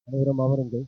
அனைவரும் அமருங்கள்.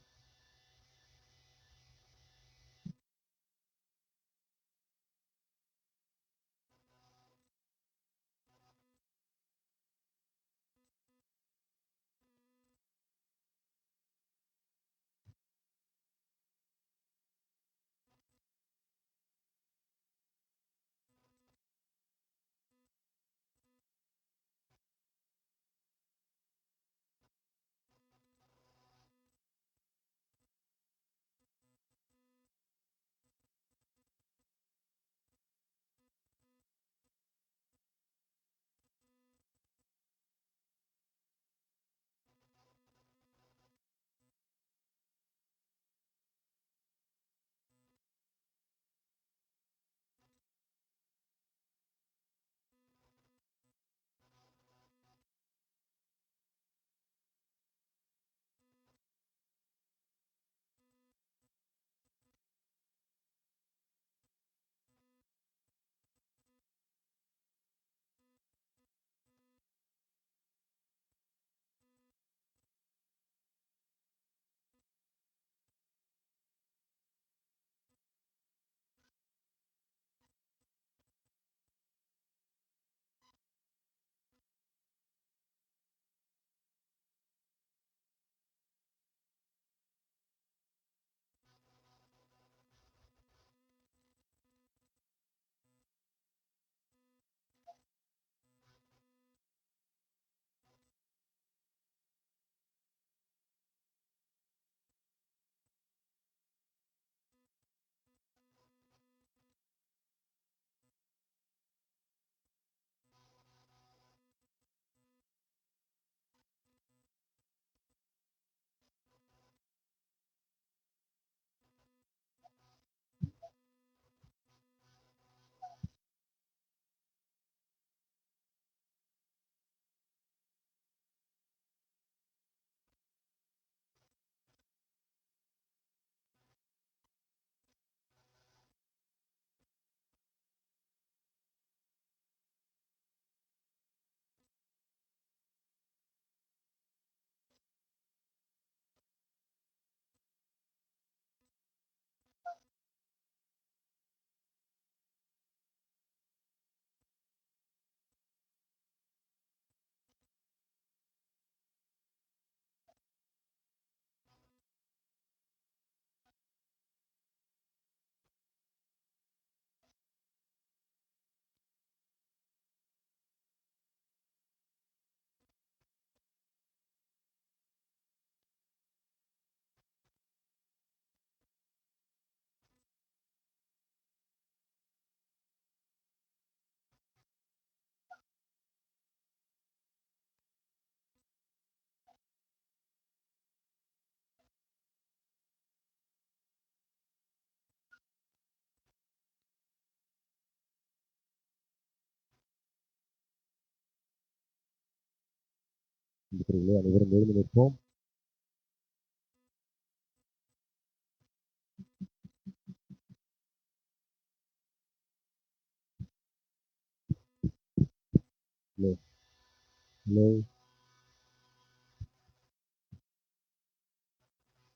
அனைவரும் எழுந்து நிற்போம்.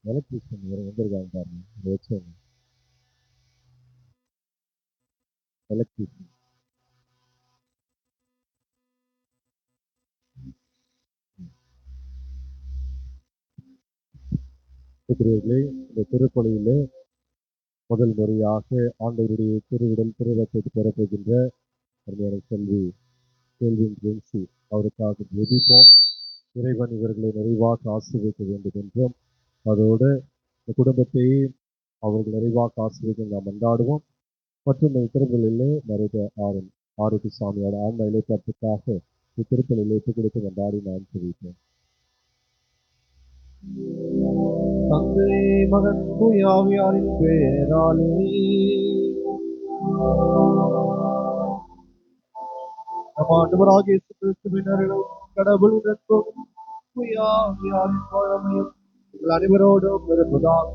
எலக்ட்ரிஷியன் வந்திருக்காங்க பாருங்க. வச்சோங்க எலக்ட்ரிஷியன். இந்த திருப்பலியிலே முதல் முறையாக ஆண்டவருடைய திருவிடல் திருரத்தை பெறப்போகின்ற அருமையான கேள்வியின் ஜென்சி அவருக்காக ஜெபிப்போம். இறைவன் இவர்களை நிறைவாக ஆசீர்வதிக்க வேண்டும் என்றும் அதோடு இந்த குடும்பத்தை அவர்கள் நிறைவாக ஆசீர்வதிக்க நாம் கொண்டாடுவோம். மற்றும் இந்த திருப்பலியிலே மறைந்த ஆரோக்கிய சாமியோட ஆன்ம இலைப்பாட்டுக்காக இத்திருப்பலியிலே ஒப்புக் கொடுத்து கொண்டாடி நாம் ஜெபிப்போம். தந்தை மகன் தூய ஆவியாரின் பெயராலே நம் ஆண்டவராகிய இயேசு கிறிஸ்துவின் அருளும் கடவுளின் அன்பும் தூய ஆவியாரின் தோழமையும் உங்கள் அனைவரோடும் இருப்பதாக.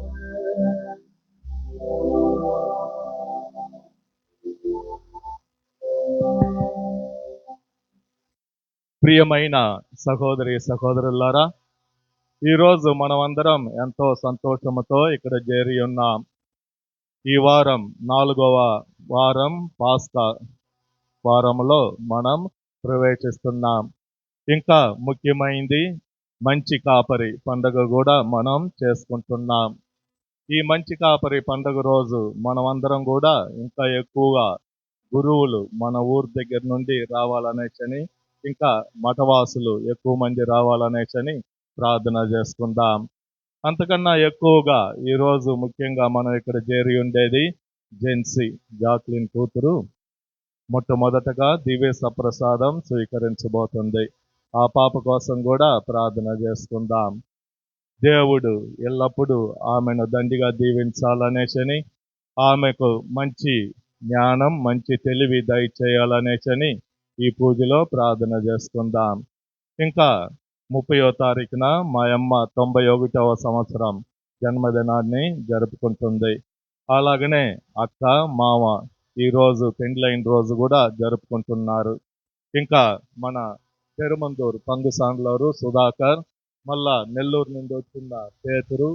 ప్రియమైన సహోదరి సహోదరులారా, ఈరోజు మనమందరం ఎంతో సంతోషముతో ఇక్కడ చేరి ఉన్నాం. ఈ వారం 4వ వారం పాస్కా వారంలో మనం ప్రవేశిస్తున్నాం. ఇంకా ముఖ్యమైనది మంచి కాపరి పండుగ కూడా మనం చేసుకుంటున్నాం. ఈ మంచి కాపరి పండుగ రోజు మనమందరం కూడా ఇంకా ఎక్కువగా గురువులు మన ఊరు దగ్గర నుండి రావాలనేసని, ఇంకా మఠవాసులు ఎక్కువ మంది రావాలనేసని ప్రార్థన చేసుకుందాం. అంతకన్నా ఎక్కువగా ఈరోజు ముఖ్యంగా మనం ఇక్కడ చేరి ఉండేది జెన్సీ జాక్లిన్ కూతురు మొట్టమొదటగా దివ్య సప్రసాదం స్వీకరించబోతుంది. ఆ పాప కోసం కూడా ప్రార్థన చేసుకుందాం. దేవుడు ఎల్లప్పుడూ ఆమెను దండిగా దీవించాలనేసని, ఆమెకు మంచి జ్ఞానం, మంచి తెలివి దయచేయాలనేసని ఈ పూజలో ప్రార్థన చేసుకుందాం. ఇంకా 30వ తారీఖున మా అమ్మ 91వ సంవత్సరం జన్మదినాన్ని జరుపుకుంటుంది. అలాగనే అక్క, మామ ఈరోజు పెండ్లైన రోజు కూడా జరుపుకుంటున్నారు. ఇంకా మన పెరుమందూరు పంగుసాండ్లూరు సుధాకర్, మళ్ళా నెల్లూరు నుండి వచ్చిన పేతురు,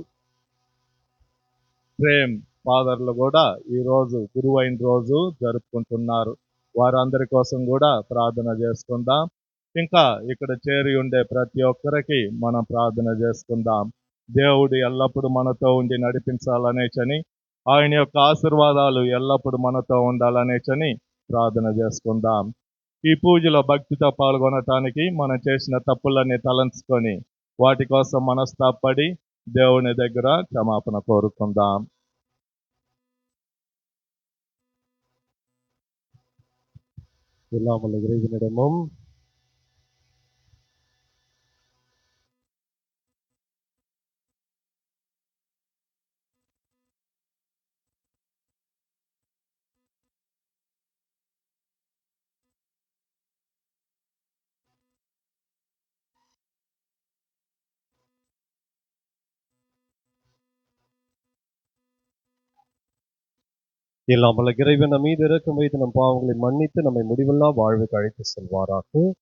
ప్రేమ్ ఫాదర్లు కూడా ఈరోజు గురువైన రోజు జరుపుకుంటున్నారు. వారందరి కోసం కూడా ప్రార్థన చేసుకుందాం. ఇంకా ఇక్కడ చేరి ఉండే ప్రతి ఒక్కరికి మనం ప్రార్థన చేసుకుందాం. దేవుడు ఎల్లప్పుడూ మనతో ఉండి నడిపించాలనేసని, ఆయన యొక్క ఆశీర్వాదాలు ఎల్లప్పుడూ మనతో ఉండాలనేసని ప్రార్థన చేసుకుందాం. ఈ పూజలో భక్తితో పాల్గొనటానికి మనం చేసిన తప్పులన్నీ తలంచుకొని వాటి కోసం మనస్తాపడి దేవుని దగ్గర క్షమాపణ కోరుకుందాం. இல்லாமல் இறைவனிடமும் இல்லாமல் இறைவன் நம் மீது இரக்கம் வைத்து நம் பாவங்களை மன்னித்து நம்மை முடிவில்லா வாழ்வுக்கு அழைத்து செல்வாராக.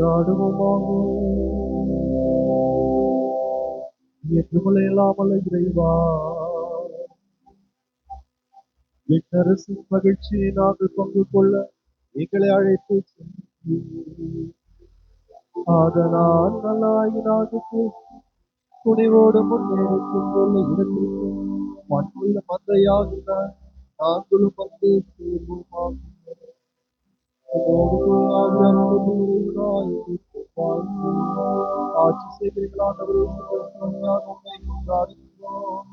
மன்றாடுவோமாக. ஏற்றுமலையில்லாமல் இறைவா, விண்ணரசின் மகிழ்ச்சியை நாங்கள் பங்கு கொள்ள எங்களை அழைத்து சென்றீர். அதனால் நல்லாயினாக துணிவோடு முன்னேற்கும் கொள்ள இடத்திற்கு மண்ணுள்ள மந்தையாகின நாங்களும் வந்து சேர்வோமாக. ஆட்சி செய்கிறீர்களானவரே, உண்மை கொண்டாடுகிறோம்.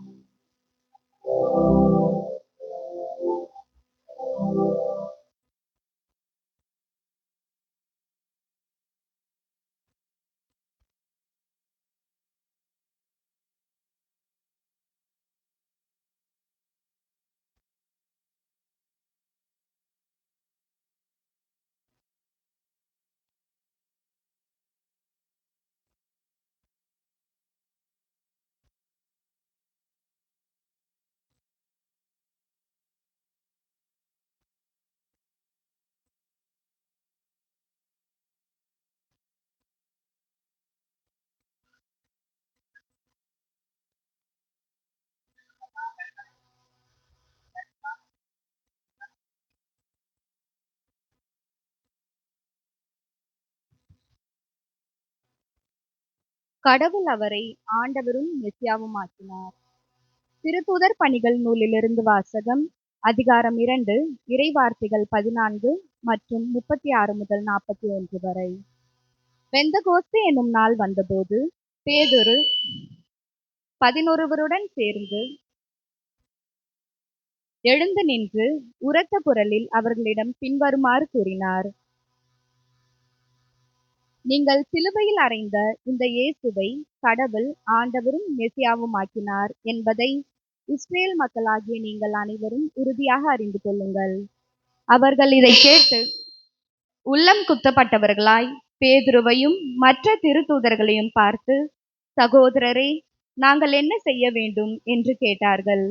கடவுள் அவரை ஆண்டவரும் மெசியாவுமாக்கினார். திருத்தூதர் பணிகள் நூலிலிருந்து வாசகம். அதிகாரம் 2, இறைவார்த்தைகள் 14 மற்றும் 36 முதல் 41 வரை. பெந்தகோஸ்து என்னும் நாள் வந்தபோது பேதுரு 11 சேர்ந்து எழுந்து நின்று உரத்த குரலில் அவர்களிடம் பின்வருமாறு கூறினார்: நீங்கள் சிலுவையில் அறைந்த இந்த இயேசுவை கடவுள் ஆண்டவரும் மெசியாவுமாக்கினார் என்பதை இஸ்ரேல் மக்களாகிய நீங்கள் அனைவரும் உறுதியாக அறிந்து கொள்ளுங்கள். அவர்கள் இதை கேட்டு உள்ளம் குத்தப்பட்டவர்களாய் பேதுருவையும் மற்ற திருத்தூதர்களையும் பார்த்து, சகோதரரே, நாங்கள் என்ன செய்ய வேண்டும் என்று கேட்டார்கள்.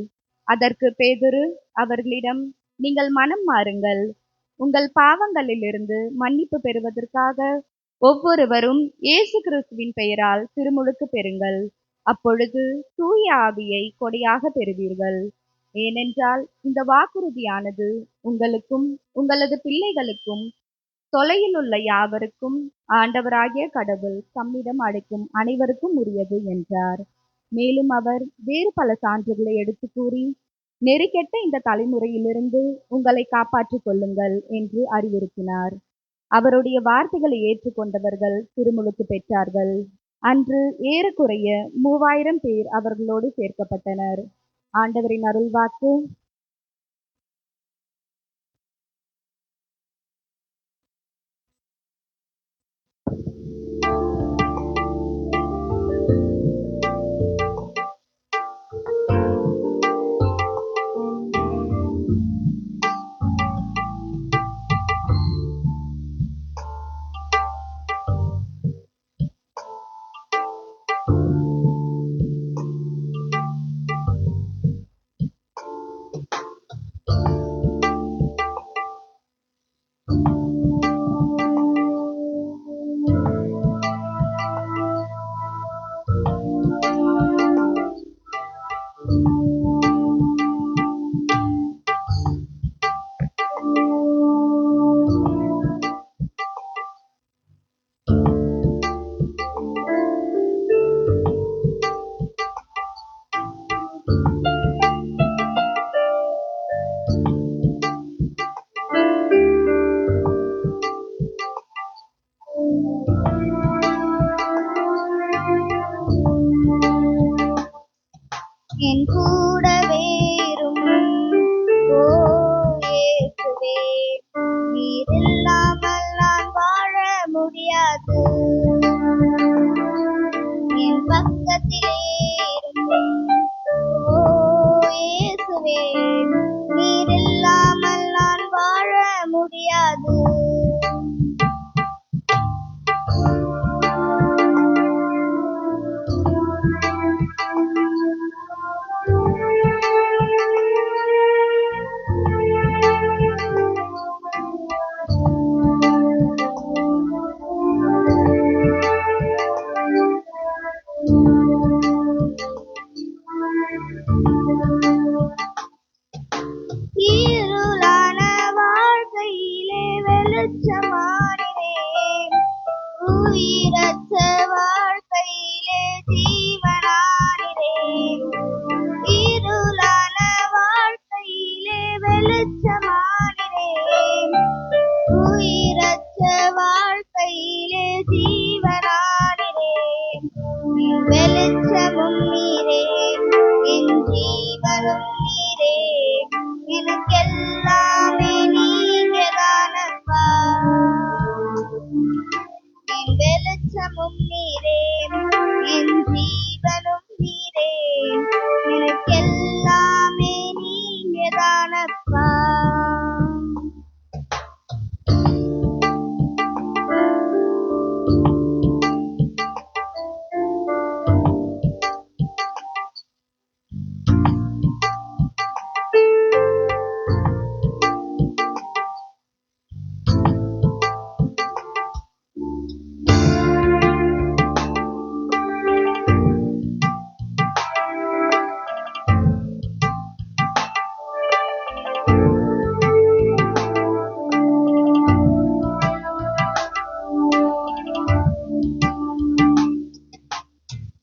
அதற்கு பேதுரு அவர்களிடம், நீங்கள் மனம் மாறுங்கள், உங்கள் பாவங்களிலிருந்து மன்னிப்பு பெறுவதற்காக ஒவ்வொருவரும் இயேசு கிறிஸ்துவின் பெயரால் திருமுழுக்கு பெறுங்கள். அப்பொழுது தூய ஆவியை கொடையாக பெறுவீர்கள். ஏனென்றால் இந்த வாக்குறுதியானது உங்களுக்கும் உங்களது பிள்ளைகளுக்கும் தொலையில் உள்ள யாவருக்கும் ஆண்டவராகிய கடவுள் தம்மிடம் அழைக்கும் அனைவருக்கும் உரியது என்றார். மேலும் அவர் வேறு பல சான்றுகளை எடுத்து கூறி, நெறிகெட்ட இந்த தலைமுறையிலிருந்து உங்களை காப்பாற்றிக் கொள்ளுங்கள் என்று அறிவுறுத்தினார். அவருடைய வார்த்தைகளை ஏற்றுக்கொண்டவர்கள் திருமுழுக்கு பெற்றார்கள். அன்று ஏறக்குறைய 3000 பேர் அவர்களோடு சேர்க்கப்பட்டனர். ஆண்டவரின் அருள்வாக்கு. என் கூடவே இரும் ஓ இயேசுவே, நீர் இல்லாமல் நான் வாழ முடியாது. என் பக்கத்திலே இரும் ஓ இயேசுவே, நீர் இல்லாமல் நான் வாழ முடியாது. ஜீவனானிரே. இருளான வாழ்க்கையிலே வெளிச்சமானிரே. உயிரற்ற வாழ்க்கையிலே ஜீவனானிரே. வெளிச்சமும் நீரே, என் ஜீவனும் நீரே, எனக்கெல்லாமே நீங்கதானப்பா. என் வெளிச்சமும் நீரே, என் ஜீவனும் நீரே, எனக்கெல்லாமே நீங்கதானப்பா.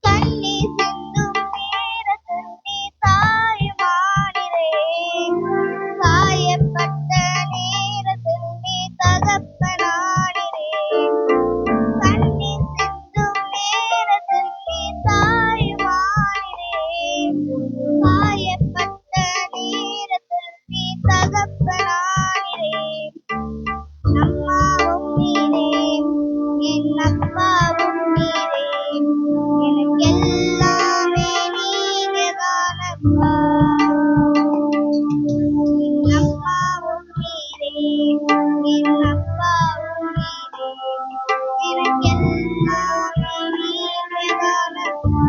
கண்ணீர் சிந்தும் நேரத்தில் நீ தாயுமானிரே. காயப்பட்ட நேரத்தில் நீ தகப்பனானிரே. கண்ணீர் சிந்தும் நேரத்தில் நீ தாயுமானிரே. காயப்பட்ட நேரத்தில் நீ தகப்பனானிரே. அம்மாவும் நீரே, என் அப்பாவும் நீரே, எனக்கெல்லாமே நீங்கதானப்பா. என் அம்மாவும் நீரே, என் அப்பாவும் நீரே, எனக்கெல்லாமே நீங்கதானப்பா.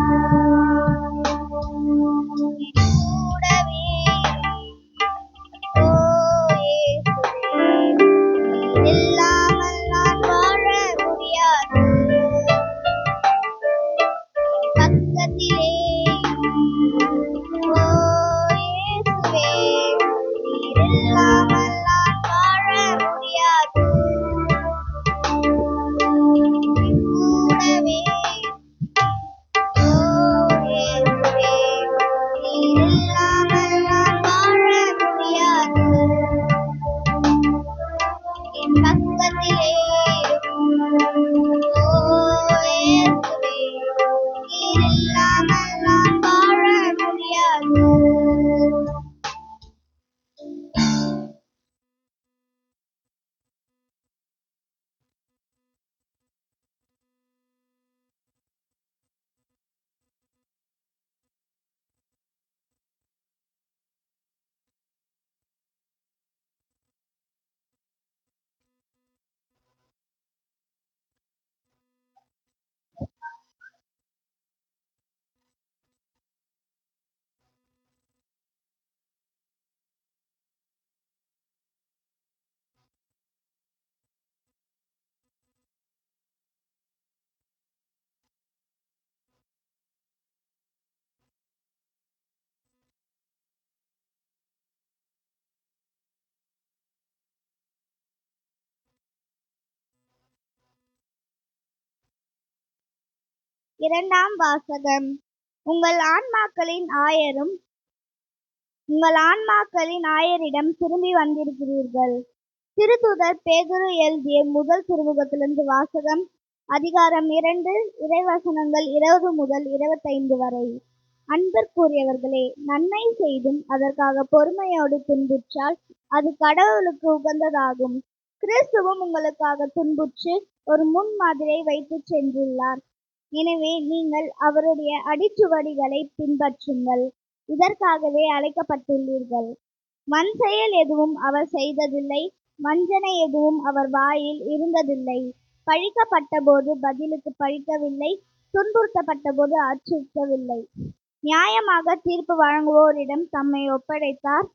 என் கூடவே ஓ இயேசுவே, நீர் இல்லாமல் நான் வாழ முடியாது. பக்கத்திலே ஓ இயேசுவே, நீர் இல்லாமல் நான் வாழ முடியாது. என் கூடவே ஓ இயேசுவே, நீர் இல்லாமல் நான் வாழ முடியாது. என் பக்கத்திலே ஓ இயேசுவே, நீர் இல்லாமல் நான் வாழ முடியாது. இரண்டாம் வாசகம். உங்கள் ஆன்மாக்களின் ஆயரிடம் திரும்பி வந்திருக்கிறீர்கள். திருத்தூதர் பேதுரு எழுதிய முதல் திருமுகத்திலிருந்து வாசகம். அதிகாரம் 2, இறைவசனங்கள் 20 முதல் 25 வரை. அன்பிற்குரியவர்களே, நன்மை செய்தும் அதற்காக பொறுமையோடு துன்புற்றால் அது கடவுளுக்கு உகந்ததாகும். கிறிஸ்துவும் உங்களுக்காக துன்புற்று ஒரு முன்மாதிரியை வைத்துச் சென்றுள்ளார். எனவே நீங்கள் அவருடைய அடிச்சுவடிகளை பின்பற்றுங்கள். இதற்காகவே அழைக்கப்பட்டுள்ளீர்கள். வன்செயல் எதுவும் அவர் செய்ததில்லை, வஞ்சனை எதுவும் அவர் வாயில் இருந்ததில்லை. பழிக்கப்பட்டபோது பதிலுக்கு பழிக்கவில்லை, துன்புறுத்தப்பட்டபோது அச்சுறுத்தவில்லை. நியாயமாக தீர்ப்பு வழங்குவோரிடம் தம்மை ஒப்படைத்தார்.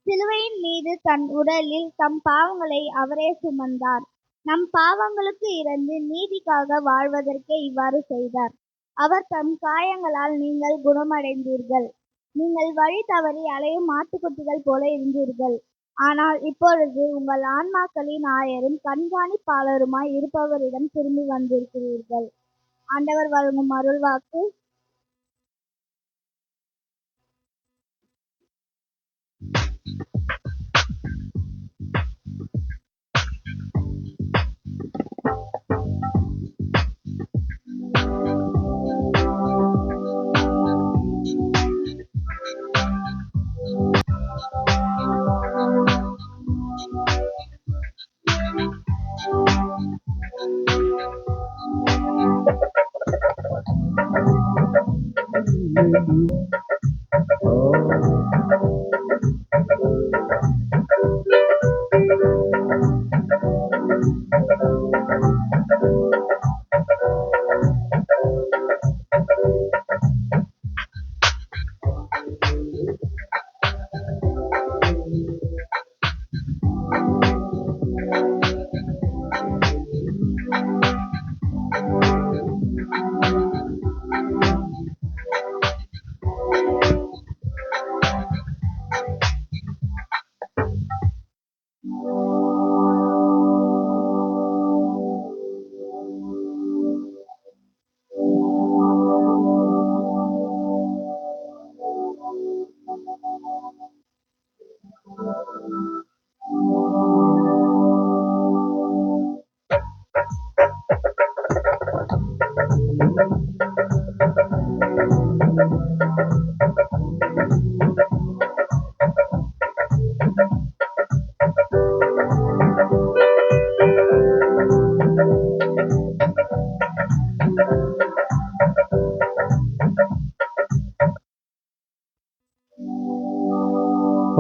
சிலுவையின் மீது தன் உடலில் தம் பாவங்களை அவரே சுமந்தார். நம் பாவங்களுக்கு இறந்து நீதிக்காக வாழ்வதற்கே இவ்வாறு செய்தார். அவர் தம் காயங்களால் நீங்கள் குணமடைந்தீர்கள். நீங்கள் வழி தவறி அலையும் ஆட்டுக்குட்டிகள் போல இருந்தீர்கள். ஆனால் இப்பொழுது உங்கள் ஆன்மாக்களின் ஆயரும் கண்காணிப்பாளருமாய் இருப்பவரிடம் திரும்பி வந்திருக்கிறீர்கள். ஆண்டவர் வழங்கும் அருள்வாக்கு.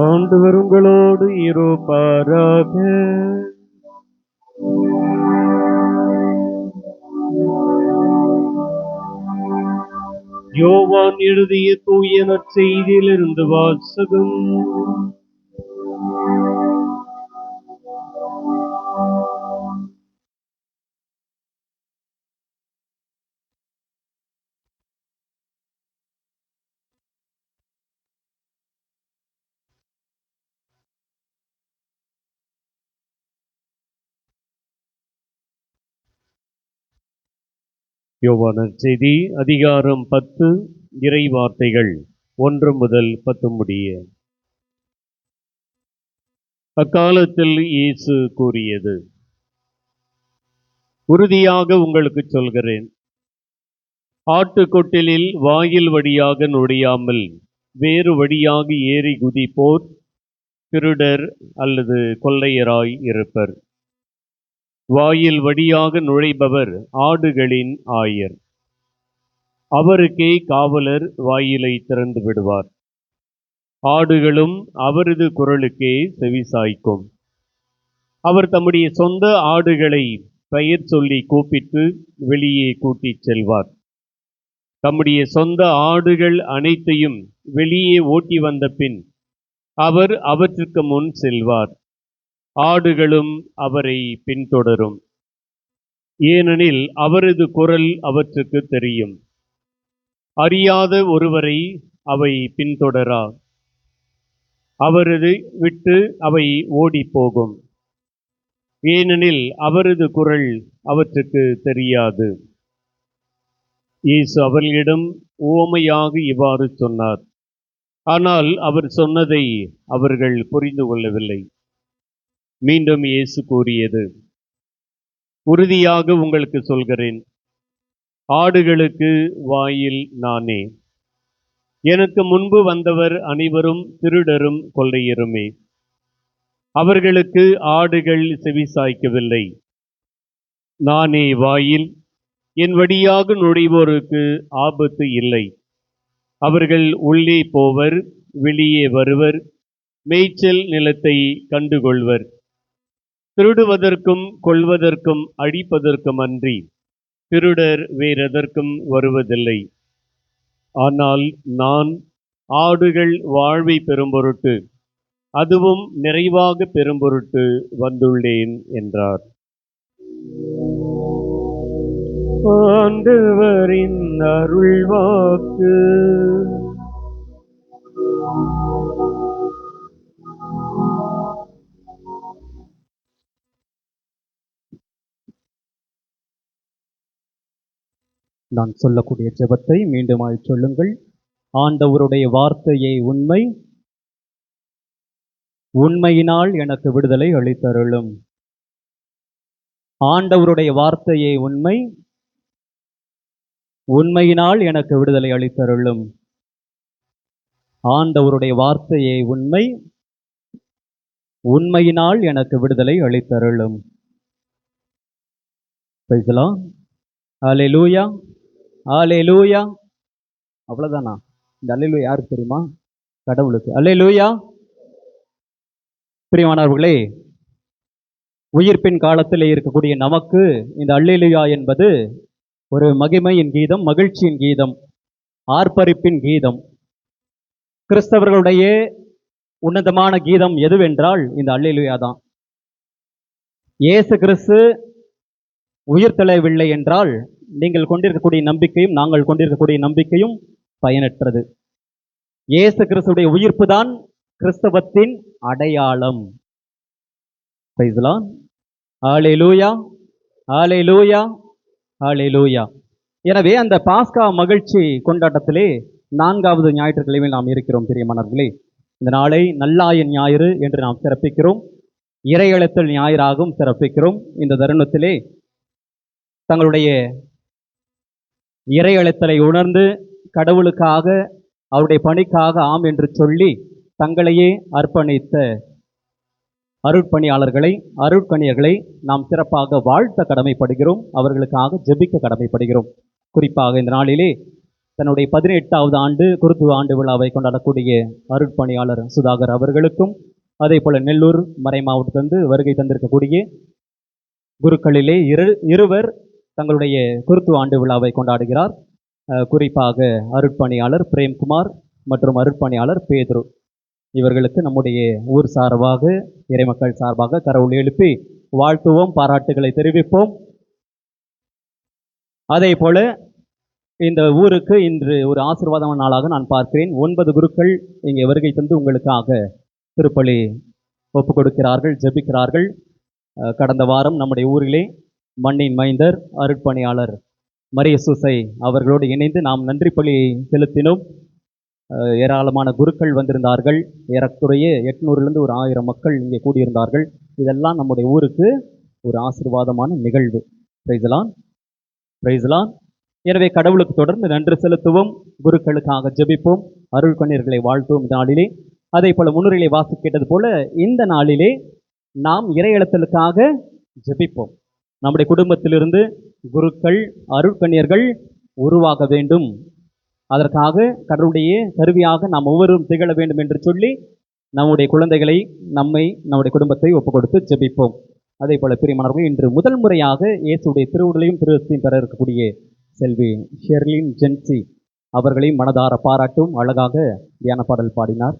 ஆண்டவர் உங்களோடு இருப்பாராக. யோவான் எழுதிய தூய நற்செய்தியிலிருந்து வாசகம். யோவான் நற்செய்தி அதிகாரம் 10 இறை வார்த்தைகள் 1 முதல் 10 முடிய. அக்காலத்தில் இயேசு கூறியது, உறுதியாக உங்களுக்கு சொல்கிறேன், ஆட்டுக்கொட்டிலில் வாயில் வழியாக நுழையாமல் வேறு வழியாக ஏறி குதிப்போர் திருடர் அல்லது கொள்ளையராய் இருப்பர். வாயில் வழியாக நுழைபவர் ஆடுகளின் ஆயர். அவருக்கே காவலர் வாயிலை திறந்து விடுவார். ஆடுகளும் அவரது குரலுக்கே செவிசாய்க்கும். அவர் தம்முடைய சொந்த ஆடுகளை பெயர் சொல்லி கூப்பிட்டு வெளியே கூட்டிச் செல்வார். தம்முடைய சொந்த ஆடுகள் அனைத்தையும் வெளியே ஓட்டி வந்த பின் அவர் அவற்றுக்கு முன் செல்வார். ஆடுகளும் அவரை பின்தொடரும். ஏனெனில் அவரது குரல் அவற்றுக்கு தெரியும். அறியாத ஒருவரை அவை பின்தொடரா. அவரது விட்டு அவை ஓடிப்போகும். ஏனெனில் அவரது குரல் அவற்றுக்கு தெரியாது. இயேசு அவர்களிடம் உவமையாக இவ்வாறு சொன்னார். ஆனால் அவர் சொன்னதை அவர்கள் புரிந்து கொள்ளவில்லை. மீண்டும் இயேசு கூறியது, உறுதியாக உங்களுக்கு சொல்கிறேன், ஆடுகளுக்கு வாயில் நானே. எனக்கு முன்பு வந்தவர் அனைவரும் திருடரும் கொள்ளையருமே. அவர்களுக்கு ஆடுகள் செவிசாய்க்கவில்லை. நானே வாயில். என் வழியாக நுழைவோருக்கு ஆபத்து இல்லை. அவர்கள் உள்ளே போவர், வெளியே வருவர், மேய்ச்சல் நிலத்தை கண்டுகொள்வர். திருடுவதற்கும் கொல்வதற்கும் அழிப்பதற்கும் அன்றி திருடர் வேறெதற்கும் வருவதில்லை. ஆனால் நான் ஆடுகள் வாழ்வை பெறும் பொருட்டு, அதுவும் நிறைவாக பெறும் பொருட்டு வந்துள்ளேன் என்றார். ஆண்டவரின் அருள்வாக்கு. நான் சொல்லக்கூடிய ஜெபத்தை மீண்டுமாய் சொல்லுங்கள். ஆண்டவருடைய வார்த்தையை உண்மை, உண்மையினால் எனக்கு விடுதலை அளித்தருளும். ஆண்டவருடைய வார்த்தையை உண்மை, உண்மையினால் எனக்கு விடுதலை அளித்தருளும். ஆண்டவருடைய வார்த்தையை உண்மை, உண்மையினால் எனக்கு விடுதலை அளித்தருளும். Praise the lord. Hallelujah, hallelujah. அவ்வளவுதானா? இந்த அல்லேலூயா யாருக்கு தெரியுமா? கடவுளுக்கு. அல்லேலூயா. பிரியமானவர்களே, உயிர்ப்பின் காலத்திலே இருக்கக்கூடிய நமக்கு இந்த அல்லேலூயா என்பது ஒரு மகிமையின் கீதம், மகிழ்ச்சியின் கீதம், ஆர்ப்பரிப்பின் கீதம். கிறிஸ்தவர்களுடைய உன்னதமான கீதம் எதுவென்றால் இந்த அல்லேலூயா தான். இயேசு கிறிஸ்து உயிர் தெழவில்லை என்றால் நீங்கள் கொண்டிருக்கக்கூடிய நம்பிக்கையும் நாங்கள் கொண்டிருக்கக்கூடிய நம்பிக்கையும் பயனற்றது. இயேசு கிறிஸ்துடைய உயிர்ப்பு தான் கிறிஸ்தவத்தின் அடையாளம். Praise the lord. Hallelujah, hallelujah, hallelujah. எனவே அந்த பாஸ்கா மகிழ்ச்சி கொண்டாட்டத்திலே 4வது ஞாயிற்றுக்கிழமையில் நாம் இருக்கிறோம். பிரியமானவர்களே, இந்த நாளை நல்லாயன் ஞாயிறு என்று நாம் சிறப்பிக்கிறோம். இறையழைத்தல் ஞாயிறாகவும் சிறப்பிக்கிறோம். இந்த தருணத்திலே தங்களுடைய இறையழைத்தலை உணர்ந்து கடவுளுக்காக அவருடைய பணிக்காக ஆம் என்று சொல்லி தங்களையே அர்ப்பணித்த அருட்பணியாளர்களை, அருட்கணியர்களை நாம் சிறப்பாக வாழ்த்த கடமைப்படுகிறோம். அவர்களுக்காக ஜெபிக்க கடமைப்படுகிறோம். குறிப்பாக இந்த நாளிலே தன்னுடைய 18வது ஆண்டு குருத்துவ ஆண்டு விழாவை கொண்டாடக்கூடிய அருட்பணியாளர் சுதாகர் அவர்களுக்கும், அதே போல நெல்லூர் மறை மாவட்டத்திலிருந்து வருகை தந்திருக்கக்கூடிய குருக்களிலே இருவர் தங்களுடைய குருத்துவ ஆண்டு விழாவை கொண்டாடுகிறார். குறிப்பாக அருட்பணியாளர் பிரேம்குமார் மற்றும் அருட்பணியாளர் பேதுரு. இவர்களுக்கு நம்முடைய ஊர் சார்பாக, இறைமக்கள் சார்பாக கரவொலி எழுப்பி வாழ்த்துவோம், பாராட்டுகளை தெரிவிப்போம். அதே போல இந்த ஊருக்கு இன்று ஒரு ஆசீர்வாதமான நாளாக நான் பார்க்கிறேன். 9 குருக்கள் இங்கே வருகை தந்து உங்களுக்காக திருப்பலி ஒப்பு கொடுக்கிறார்கள், ஜெபிக்கிறார்கள். கடந்த வாரம் நம்முடைய ஊரிலே மண்ணின் மைந்தர் அருட்பணியாளர் மரிய சூசை அவர்களோடு இணைந்து நாம் நன்றி பலி செலுத்தினோம். ஏராளமான குருக்கள் வந்திருந்தார்கள். ஏறக்குறைய 800லேருந்து ஒரு 1000 மக்கள் இங்கே கூடியிருந்தார்கள். இதெல்லாம் நம்முடைய ஊருக்கு ஒரு ஆசீர்வாதமான நிகழ்வு. Price the Lord, price the Lord. எனவே கடவுளுக்கு தொடர்ந்து நன்றி செலுத்துவோம், குருக்களுக்காக ஜெபிப்போம், அருள் கண்ணீர்களை வாழ்த்துவோம் இந்த நாளிலே. அதே போல முன்னுரையிலே வாசிக்கிட்டது போல இந்த நாளிலே நாம் இறையழைத்தலுக்காக ஜெபிப்போம். நம்முடைய குடும்பத்திலிருந்து குருக்கள், அருட்கண்ணியர்கள் உருவாக வேண்டும். அதற்காக கடவுளுடைய கருவியாக நாம் ஒவ்வொருவரும் திகழ வேண்டும் என்று சொல்லி நம்முடைய குழந்தைகளை, நம்முடைய குடும்பத்தை ஒப்புக் கொடுத்து ஜெபிப்போம். அதே போல பிரியமானவர்கள், இன்று முதல் முறையாக இயேசுடைய திருவுடலையும் திருவத்தையும் பெற இருக்கக்கூடிய செல்வி ஷெர்லின் ஜென்சி அவர்களையும் மனதார பாராட்டும். அழகாக தியான பாடல் பாடினார்.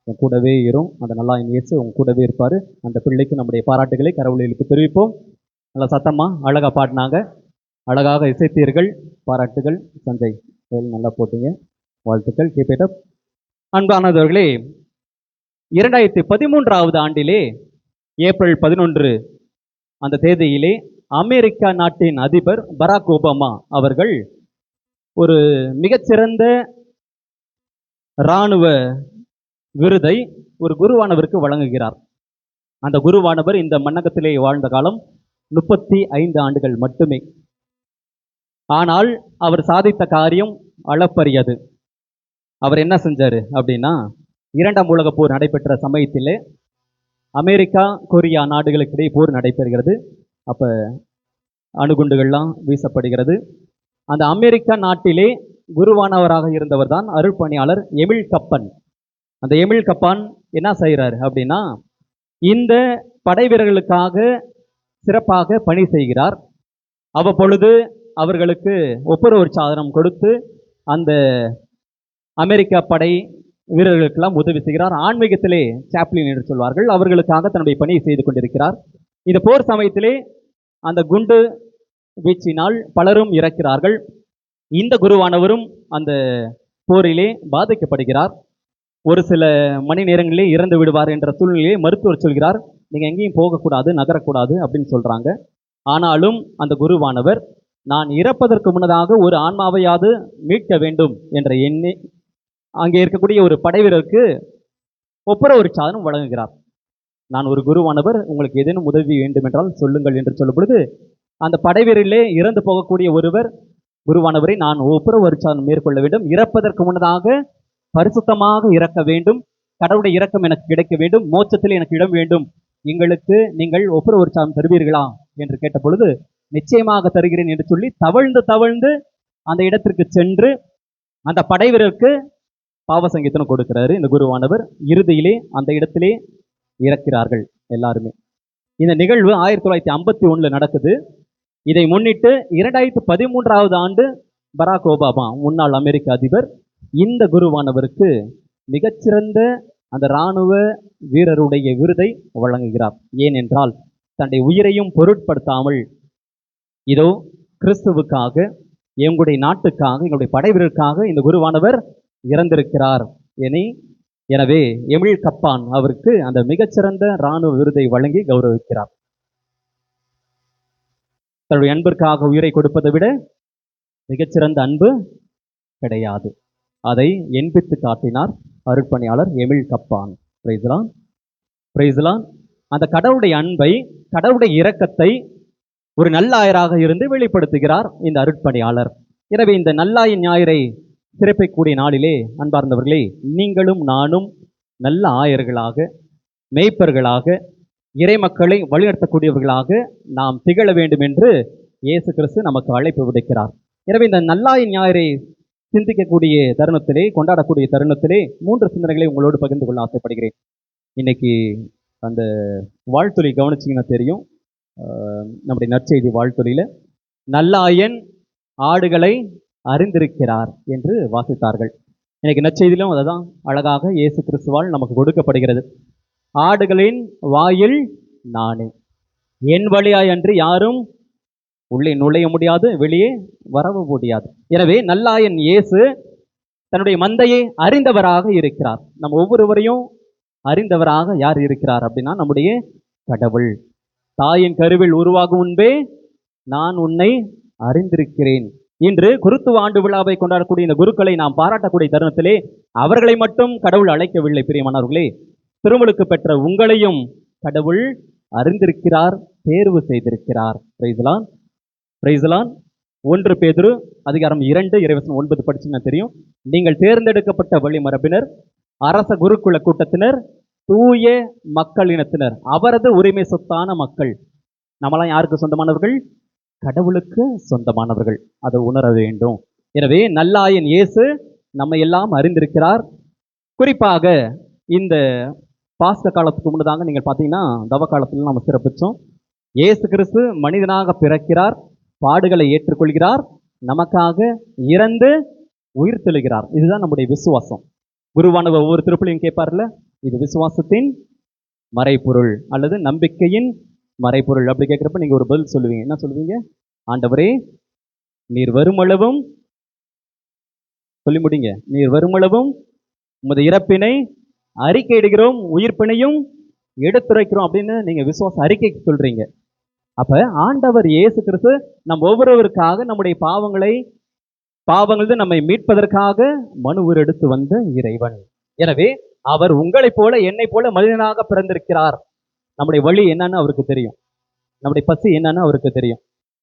உன் கூடவே இரும், அந்த நல்லா இயேசு உன் கூடவே இருப்பார். அந்த பிள்ளைக்கு நம்முடைய பாராட்டுகளை கரவொலிகளுக்கு தெரிவிப்போம். நல்லா சத்தமா அழகா பாடினாங்க, அழகாக இசைத்தீர்கள். பாராட்டுகள். சஞ்சய் நல்லா போட்டீங்க, வாழ்த்துக்கள். Keep it up. அன்பானவர்களே, 2013வது ஆண்டிலே ஏப்ரல் 11 அந்த தேதியிலே அமெரிக்கா நாட்டின் அதிபர் பராக் ஒபாமா அவர்கள் ஒரு மிகச்சிறந்த இராணுவ விருதை ஒரு குருவானவருக்கு வழங்குகிறார். அந்த குருவானவர் இந்த மன்னகத்திலே வாழ்ந்த காலம் 35 ஆண்டுகள் மட்டுமே. ஆனால் அவர் சாதித்த காரியம் அளப்பரியது. அவர் என்ன செஞ்சாரு அப்படின்னா, 2ஆம் உலகப் போர் நடைபெற்ற சமயத்திலே அமெரிக்கா கொரியா நாடுகளுக்கிடையே போர் நடைபெறுகிறது. அப்போ அணுகுண்டுகள்லாம் வீசப்படுகிறது. அந்த அமெரிக்கா நாட்டிலே குருவானவராக இருந்தவர் தான் அருட்பணியாளர் எமில் கப்பன். அந்த எமில் கப்பான் என்ன செய்கிறார் அப்படின்னா, இந்த படை வீரர்களுக்காக சிறப்பாக பணி செய்கிறார். அவ்வப்பொழுது அவர்களுக்கு ஒப்புரவு சாதனம் கொடுத்து அந்த அமெரிக்கா படை வீரர்களுக்கெல்லாம் உதவி செய்கிறார். ஆன்மீகத்திலே சாப்ளின் என்று சொல்வார்கள். அவர்களுக்காக தன்னுடைய பணியை செய்து கொண்டிருக்கிறார். இந்த போர் சமயத்திலே அந்த குண்டு வீச்சினால் பலரும் இறக்கிறார்கள். இந்த குருவானவரும் அந்த போரிலே பாதிக்கப்படுகிறார். ஒரு சில மணி நேரங்களிலே இறந்து விடுவார் என்ற சூழ்நிலையை மருத்துவர் சொல்கிறார், நீங்கள் எங்கேயும் போகக்கூடாது, நகரக்கூடாது அப்படின்னு சொல்கிறாங்க. ஆனாலும் அந்த குருவானவர் நான் இறப்பதற்கு முன்னதாக ஒரு ஆன்மாவையாவது மீட்க வேண்டும் என்ற எண்ணி அங்கே இருக்கக்கூடிய ஒரு படைவீரருக்கு ஒப்புரவு உற்சாகம் வழங்குகிறார். நான் ஒரு குருவானவர், உங்களுக்கு ஏதேனும் உதவி வேண்டும் என்றால் சொல்லுங்கள் என்று சொல்லும் பொழுது அந்த படைவீரிலே இறந்து போகக்கூடிய ஒருவர், குருவானவரை நான் ஒப்புரவு உற்சாகம் மேற்கொள்ள வேண்டும், இறப்பதற்கு முன்னதாக பரிசுத்தமாக இறக்க வேண்டும், கடவுளுடைய இரக்கம் எனக்கு கிடைக்க வேண்டும், மோட்சத்தில் எனக்கு இடம் வேண்டும், எங்களுக்கு நீங்கள் ஒப்புரவு உற்சாகம் தருவீர்களா என்று கேட்ட பொழுது நிச்சயமாக தருகிறேன் என்று சொல்லி தவழ்ந்து தவழ்ந்து அந்த இடத்திற்கு சென்று அந்த படைவீரருக்கு பாவ சங்கீதம் கொடுக்கிறாரு இந்த குருவானவர். இறுதியிலே அந்த இடத்திலே இறக்கிறார்கள் எல்லாருமே. இந்த நிகழ்வு 1951 நடக்குது. இதை முன்னிட்டு 2013 ஆண்டு பராக் ஒபாமா முன்னாள் அமெரிக்க அதிபர் இந்த குருவானவருக்கு மிகச்சிறந்த அந்த இராணுவ வீரருடைய விருதை வழங்குகிறார். ஏனென்றால் தன்னுடைய உயிரையும் பொருட்படுத்தாமல் இதோ கிறிஸ்துவுக்காக, எங்களுடைய நாட்டுக்காக, எங்களுடைய படைவீரருக்காக இந்த குருவானவர் இறந்திருக்கிறார். எனவே எமில் கப்பான் அவருக்கு அந்த மிகச்சிறந்த இராணுவ விருதை வழங்கி கௌரவிக்கிறார். தன்னுடைய அன்பிற்காக உயிரை கொடுப்பதை விட மிகச்சிறந்த அன்பு கிடையாது. அதை எண்பித்து காட்டினார் அருட்பணியாளர் எமில் கப்பான். பிரைஸ்லான், பிரைஸ்லான். அந்த கடவுளுடைய அன்பை, கடவுளுடைய இரக்கத்தை ஒரு நல்லாயராக இருந்து வெளிப்படுத்துகிறார் இந்த அருட்பணியாளர். எனவே இந்த நல்லாயின் ஞாயிறை சிறப்பிக்கக்கூடிய நாளிலே அன்பார்ந்தவர்களே, நீங்களும் நானும் நல்ல ஆயர்களாக, மேய்ப்பர்களாக, இறை மக்களை வழிநடத்தக்கூடியவர்களாக நாம் திகழ வேண்டும் என்று இயேசு கிறிஸ்து நமக்கு அழைப்பு விடுக்கிறார். எனவே இந்த நல்லாயின் ஞாயிறை சிந்திக்கக்கூடிய தருணத்திலே, கொண்டாடக்கூடிய தருணத்திலே 3 சிந்தனைகளை உங்களோடு பகிர்ந்து கொள்ள ஆசைப்படுகிறேன். இன்னைக்கு அந்த வாழ்த்துறை கவனிச்சிங்கன்னா தெரியும், நம்முடைய நற்செய்தி வாழ்த்துறையில் நல்லாயன் ஆடுகளை அறிந்திருக்கிறார் என்று வாசித்தார்கள். இன்னைக்கு நற்செய்தியிலும் அதுதான் அழகாக இயேசு கிறிஸ்துவால் நமக்கு கொடுக்கப்படுகிறது. ஆடுகளின் வாயில் நானே, என் வழியாய் அன்று யாரும் உள்ளே நுழைய முடியாது, வெளியே வரவும் முடியாது. எனவே நல்லாயன் இயேசு தன்னுடைய மந்தையை அறிந்தவராக இருக்கிறார். நம்ம ஒவ்வொருவரையும் அறிந்தவராக யார் இருக்கிறார் அப்படின்னா நம்முடைய கடவுள். தாயின் கருவில் உருவாகும் முன்பே நான் உன்னை அறிந்திருக்கிறேன். இன்று குருத்துவ ஆண்டு விழாவை கொண்டாடக்கூடிய இந்த குருக்களை நாம் பாராட்டக்கூடிய தருணத்திலே அவர்களை மட்டும் கடவுள் அழைக்கவில்லை. பிரியமானவர்களே, திருமுழுக்கு பெற்ற உங்களையும் கடவுள் அறிந்திருக்கிறார், தேர்வு செய்திருக்கிறார். பிரைஸ்லான், பிரைஸ்லான். 1 பேதுரு அதிகாரம் 2 இறைவசனம் 9 படிச்சுன்னா தெரியும். நீங்கள் தேர்ந்தெடுக்கப்பட்ட வழிமரபினர், அரச குருக்குல கூட்டத்தினர், தூய மக்களினத்தினர், அவரது உரிமை சொத்தான மக்கள். நம்மளாம் யாருக்கு சொந்தமானவர்கள்? கடவுளுக்கு சொந்தமானவர்கள். அதை உணர வேண்டும். எனவே நல்லாயன் இயேசு நம்ம எல்லாம் அறிந்திருக்கிறார். குறிப்பாக இந்த பாஸ்க காலத்துக்கு முன்னதாக நீங்கள் பார்த்தீங்கன்னா தவ காலத்தில் நம்ம சிறப்பிச்சோம். இயேசு கிறிஸ்து மனிதனாக பிறக்கிறார், பாடுகளை ஏற்றுக்கொள்கிறார், நமக்காக இறந்து உயிர் தெழுகிறார். இதுதான் நம்முடைய விசுவாசம். குருவானவர் ஒவ்வொரு திருப்பலியும் கேட்பார்ல, இது விசுவாசத்தின் மறைபொருள் அல்லது நம்பிக்கையின் மறைபொருள். அப்படி கேட்குறப்ப நீங்கள் ஒரு பதில் சொல்லுவீங்க. என்ன சொல்லுவீங்க? ஆண்டவரே, நீர் வருமளவும், சொல்லி முடிங்க, நீர் வருமளவும் உமது இறப்பினை அறிக்கையிடுகிறோம், உயிர்ப்பினையும் எடுத்துரைக்கிறோம் அப்படின்னு நீங்க விசுவாச அறிக்கைக்கு சொல்றீங்க. அப்ப ஆண்டவர் இயேசு கிறிஸ்து நம் ஒவ்வொருவருக்காக நம்முடைய பாவங்களிலிருந்து நம்மை மீட்பதற்காக மனு உயிரெடுத்து வந்த இறைவன். எனவே அவர் உங்களைப் போல என்னை போல மனிதனாக பிறந்திருக்கிறார். நம்முடைய வழி என்னன்னு அவருக்கு தெரியும், நம்முடைய பசி என்னன்னு அவருக்கு தெரியும்,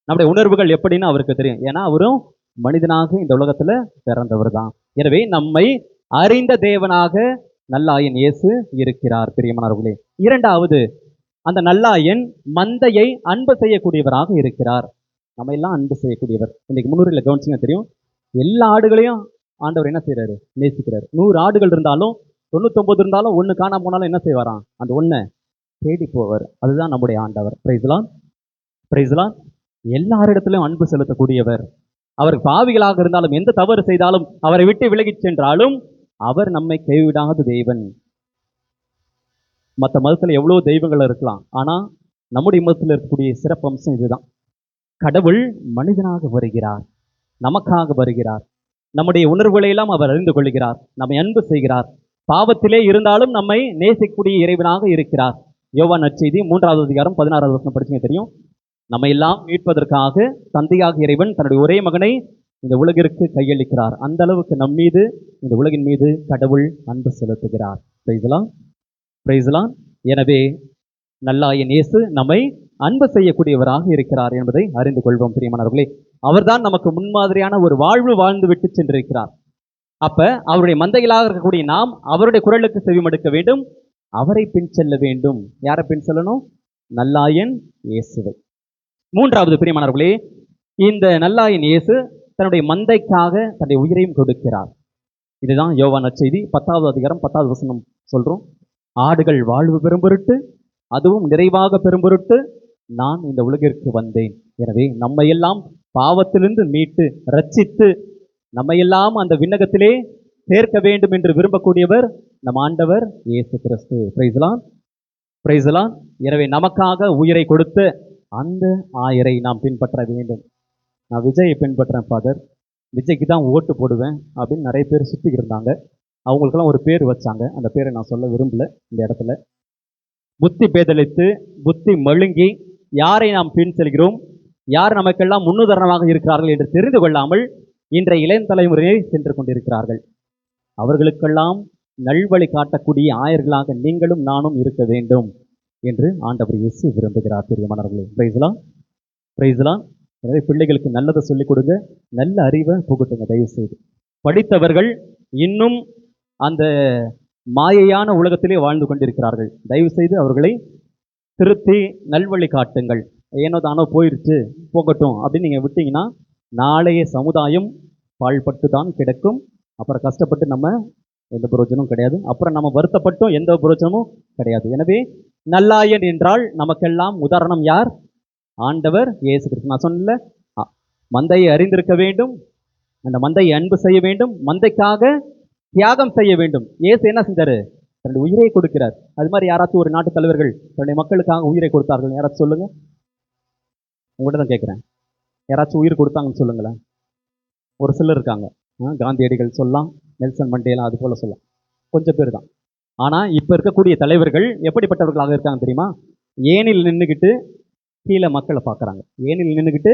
நம்முடைய உணர்வுகள் எப்படின்னு அவருக்கு தெரியும். ஏன்னா அவரும் மனிதனாக இந்த உலகத்துல பிறந்தவர் தான். எனவே நம்மை அறிந்த தேவனாக நல்லாயன் இயேசு இருக்கிறார். பிரியமானவர்களே, 2வது, அந்த நல்லாயன் மந்தையை அன்பு செய்யக்கூடியவராக இருக்கிறார். நம்ம எல்லாம் அன்பு செய்யக்கூடியவர். இன்னைக்கு முன்னூறில் கவனிச்சிங்க தெரியும், எல்லா ஆடுகளையும் ஆண்டவர் என்ன செய்யறாரு? நேசிக்கிறார். 100 ஆடுகள் இருந்தாலும் 99 இருந்தாலும் 1 காணாம போனாலும் என்ன செய்வாராம்? அந்த 1 தேடி போவார். அதுதான் நம்முடைய ஆண்டவர். பிரைஸ்லான், பிரைஸ்லான். எல்லாரிடத்திலும் அன்பு செலுத்தக்கூடியவர். அவர் பாவிகளாக இருந்தாலும், எந்த தவறு செய்தாலும், அவரை விட்டு விலகிச் சென்றாலும் அவர் நம்மை கைவிடாத தெய்வன். மற்ற மதத்தில் எவ்வளோ தெய்வங்கள் இருக்கலாம், ஆனா நம்முடைய மதத்தில் இருக்கக்கூடிய சிறப்பம்சம் இதுதான். கடவுள் மனிதனாக வருகிறார், நமக்காக வருகிறார், நம்முடைய உணர்வுகளை எல்லாம் அவர் அறிந்து கொள்கிறார், நம்மை அன்பு செய்கிறார், பாவத்திலே இருந்தாலும் நம்மை நேசிக்கக்கூடிய இறைவனாக இருக்கிறார். யோவான் நற்செய்தி 3வது அதிகாரம் 16வது வசனம் படிச்சுங்க தெரியும். நம்ம எல்லாம் மீட்பதற்காக தந்தையாக இறைவன் தன்னுடைய ஒரே மகனை இந்த உலகிற்கு கையளிக்கிறார். அந்த அளவுக்கு நம் மீது, இந்த உலகின் மீது கடவுள் அன்பு செலுத்துகிறார். பிரைஸ்லாம். எனவே நல்லாயன் இயேசு நம்மை அன்பு செய்யக்கூடியவராக இருக்கிறார் என்பதை அறிந்து கொள்வோம் பிரியமானவர்களே. அவர்தான் நமக்கு முன்மாதிரியான ஒரு வாழ்வு வாழ்ந்து விட்டு சென்றிருக்கிறார். அப்ப அவருடைய மந்தைகளாக இருக்கக்கூடிய நாம் அவருடைய குரலுக்கு செவிமடுக்க வேண்டும், அவரை பின் செல்ல வேண்டும். யாரை பின் செல்லணும்? நல்லாயன் இயேசுவை. மூன்றாவது பிரியமானவர்களே, இந்த நல்லாயன் இயேசு தன்னுடைய மந்தைக்காக தன்னுடைய உயிரையும் கொடுக்கிறார். இதுதான் யோவான் நற்செய்தி 10வது அதிகாரம் 10வது வசனம் சொல்றோம். ஆடுகள் வாழ்வு பெறும் பொருட்டு, அதுவும் நிறைவாக பெறும் பொருட்டு நான் இந்த உலகிற்கு வந்தேன். எனவே நம்மையெல்லாம் பாவத்திலிருந்து மீட்டு ரட்சித்து நம்மையெல்லாம் அந்த விண்ணகத்திலே சேர்க்க வேண்டும் என்று விரும்பக்கூடியவர் நம் ஆண்டவர் இயேசு கிறிஸ்து. பிரைஸ்லான். எனவே நமக்காக உயிரை கொடுத்த அந்த ஆயரை நாம் பின்பற்ற வேண்டும். நான் விஜயை பின்பற்றேன் ஃபாதர், விஜய்க்கு தான் ஓட்டு போடுவேன் அப்படின்னு நிறைய பேர் சுற்றிக்கிட்டு இருந்தாங்க. அவங்களுக்கெல்லாம் ஒரு பேர் வச்சாங்க. அந்த பேரை நான் சொல்ல விரும்பல இந்த இடத்துல. புத்தி பேதலித்து புத்தி மழுங்கி யாரை நாம் பின் செல்கிறோம், யார் நமக்கெல்லாம் முன்னுதாரணமாக இருக்கிறார்கள் என்று தெரிந்து கொள்ளாமல் இன்றைய இளைய தலைமுறையை சென்று கொண்டிருக்கிறார்கள். அவர்களுக்கெல்லாம் நல்வழி காட்டக்கூடிய ஆயர்களாக நீங்களும் நானும் இருக்க வேண்டும் என்று ஆண்டவர் இயேசு விரும்புகிறார். பிரியமானவர்களே, பிரைஸ்லான். எனவே பிள்ளைகளுக்கு நல்லதை சொல்லிக் கொடுங்க, நல்ல அறிவை புகட்டுங்க தயவு செய்து. படித்தவர்கள் இன்னும் அந்த மாயையான உலகத்திலே வாழ்ந்து கொண்டிருக்கிறார்கள். தயவு செய்து அவர்களை திருத்தி நல்வழி காட்டுங்கள். ஏனோ தானோ போயிடுச்சு போகட்டும் அப்படின்னு நீங்கள் விட்டீங்கன்னா நாளைய சமுதாயம் பாழ்பட்டு தான் கிடக்கும். அப்புறம் கஷ்டப்பட்டு நம்ம எந்த பிரயோஜனமும் கிடையாது. அப்புறம் நம்ம வருத்தப்பட்டும் எந்த பிரயோஜனமும் கிடையாது. எனவே நல்லாயன் என்றால் நமக்கெல்லாம் உதாரணம் யார்? ஆண்டவர் இயேசு கிறிஸ்து. நான் சொன்னல, மந்தையை அறிந்திருக்க வேண்டும், அந்த மந்தையை அன்பு செய்ய வேண்டும், மந்தைக்காக தியாகம் செய்ய வேண்டும். இயேசு என்ன செஞ்சாரு? தன்னுடைய உயிரை கொடுக்கிறார். அது மாதிரி யாராச்சும் ஒரு நாட்டு தலைவர்கள் தன்னுடைய மக்களுக்காக உயிரை கொடுத்தார்கள்? யாராச்சும் சொல்லுங்க. உங்கள்கிட்ட தான் கேட்குறேன், யாராச்சும் உயிர் கொடுத்தாங்கன்னு சொல்லுங்களேன். ஒரு சிலர் இருக்காங்க, காந்தியடிகள் சொல்லலாம், நெல்சன் மண்டேலா அது போல சொல்லலாம், கொஞ்சம் பேர் தான். ஆனால் இப்போ இருக்கக்கூடிய தலைவர்கள் எப்படிப்பட்டவர்களாக இருக்காங்க தெரியுமா? ஏனில் நின்றுக்கிட்டு கீழே மக்களை பார்க்குறாங்க. ஏனில் நின்றுக்கிட்டு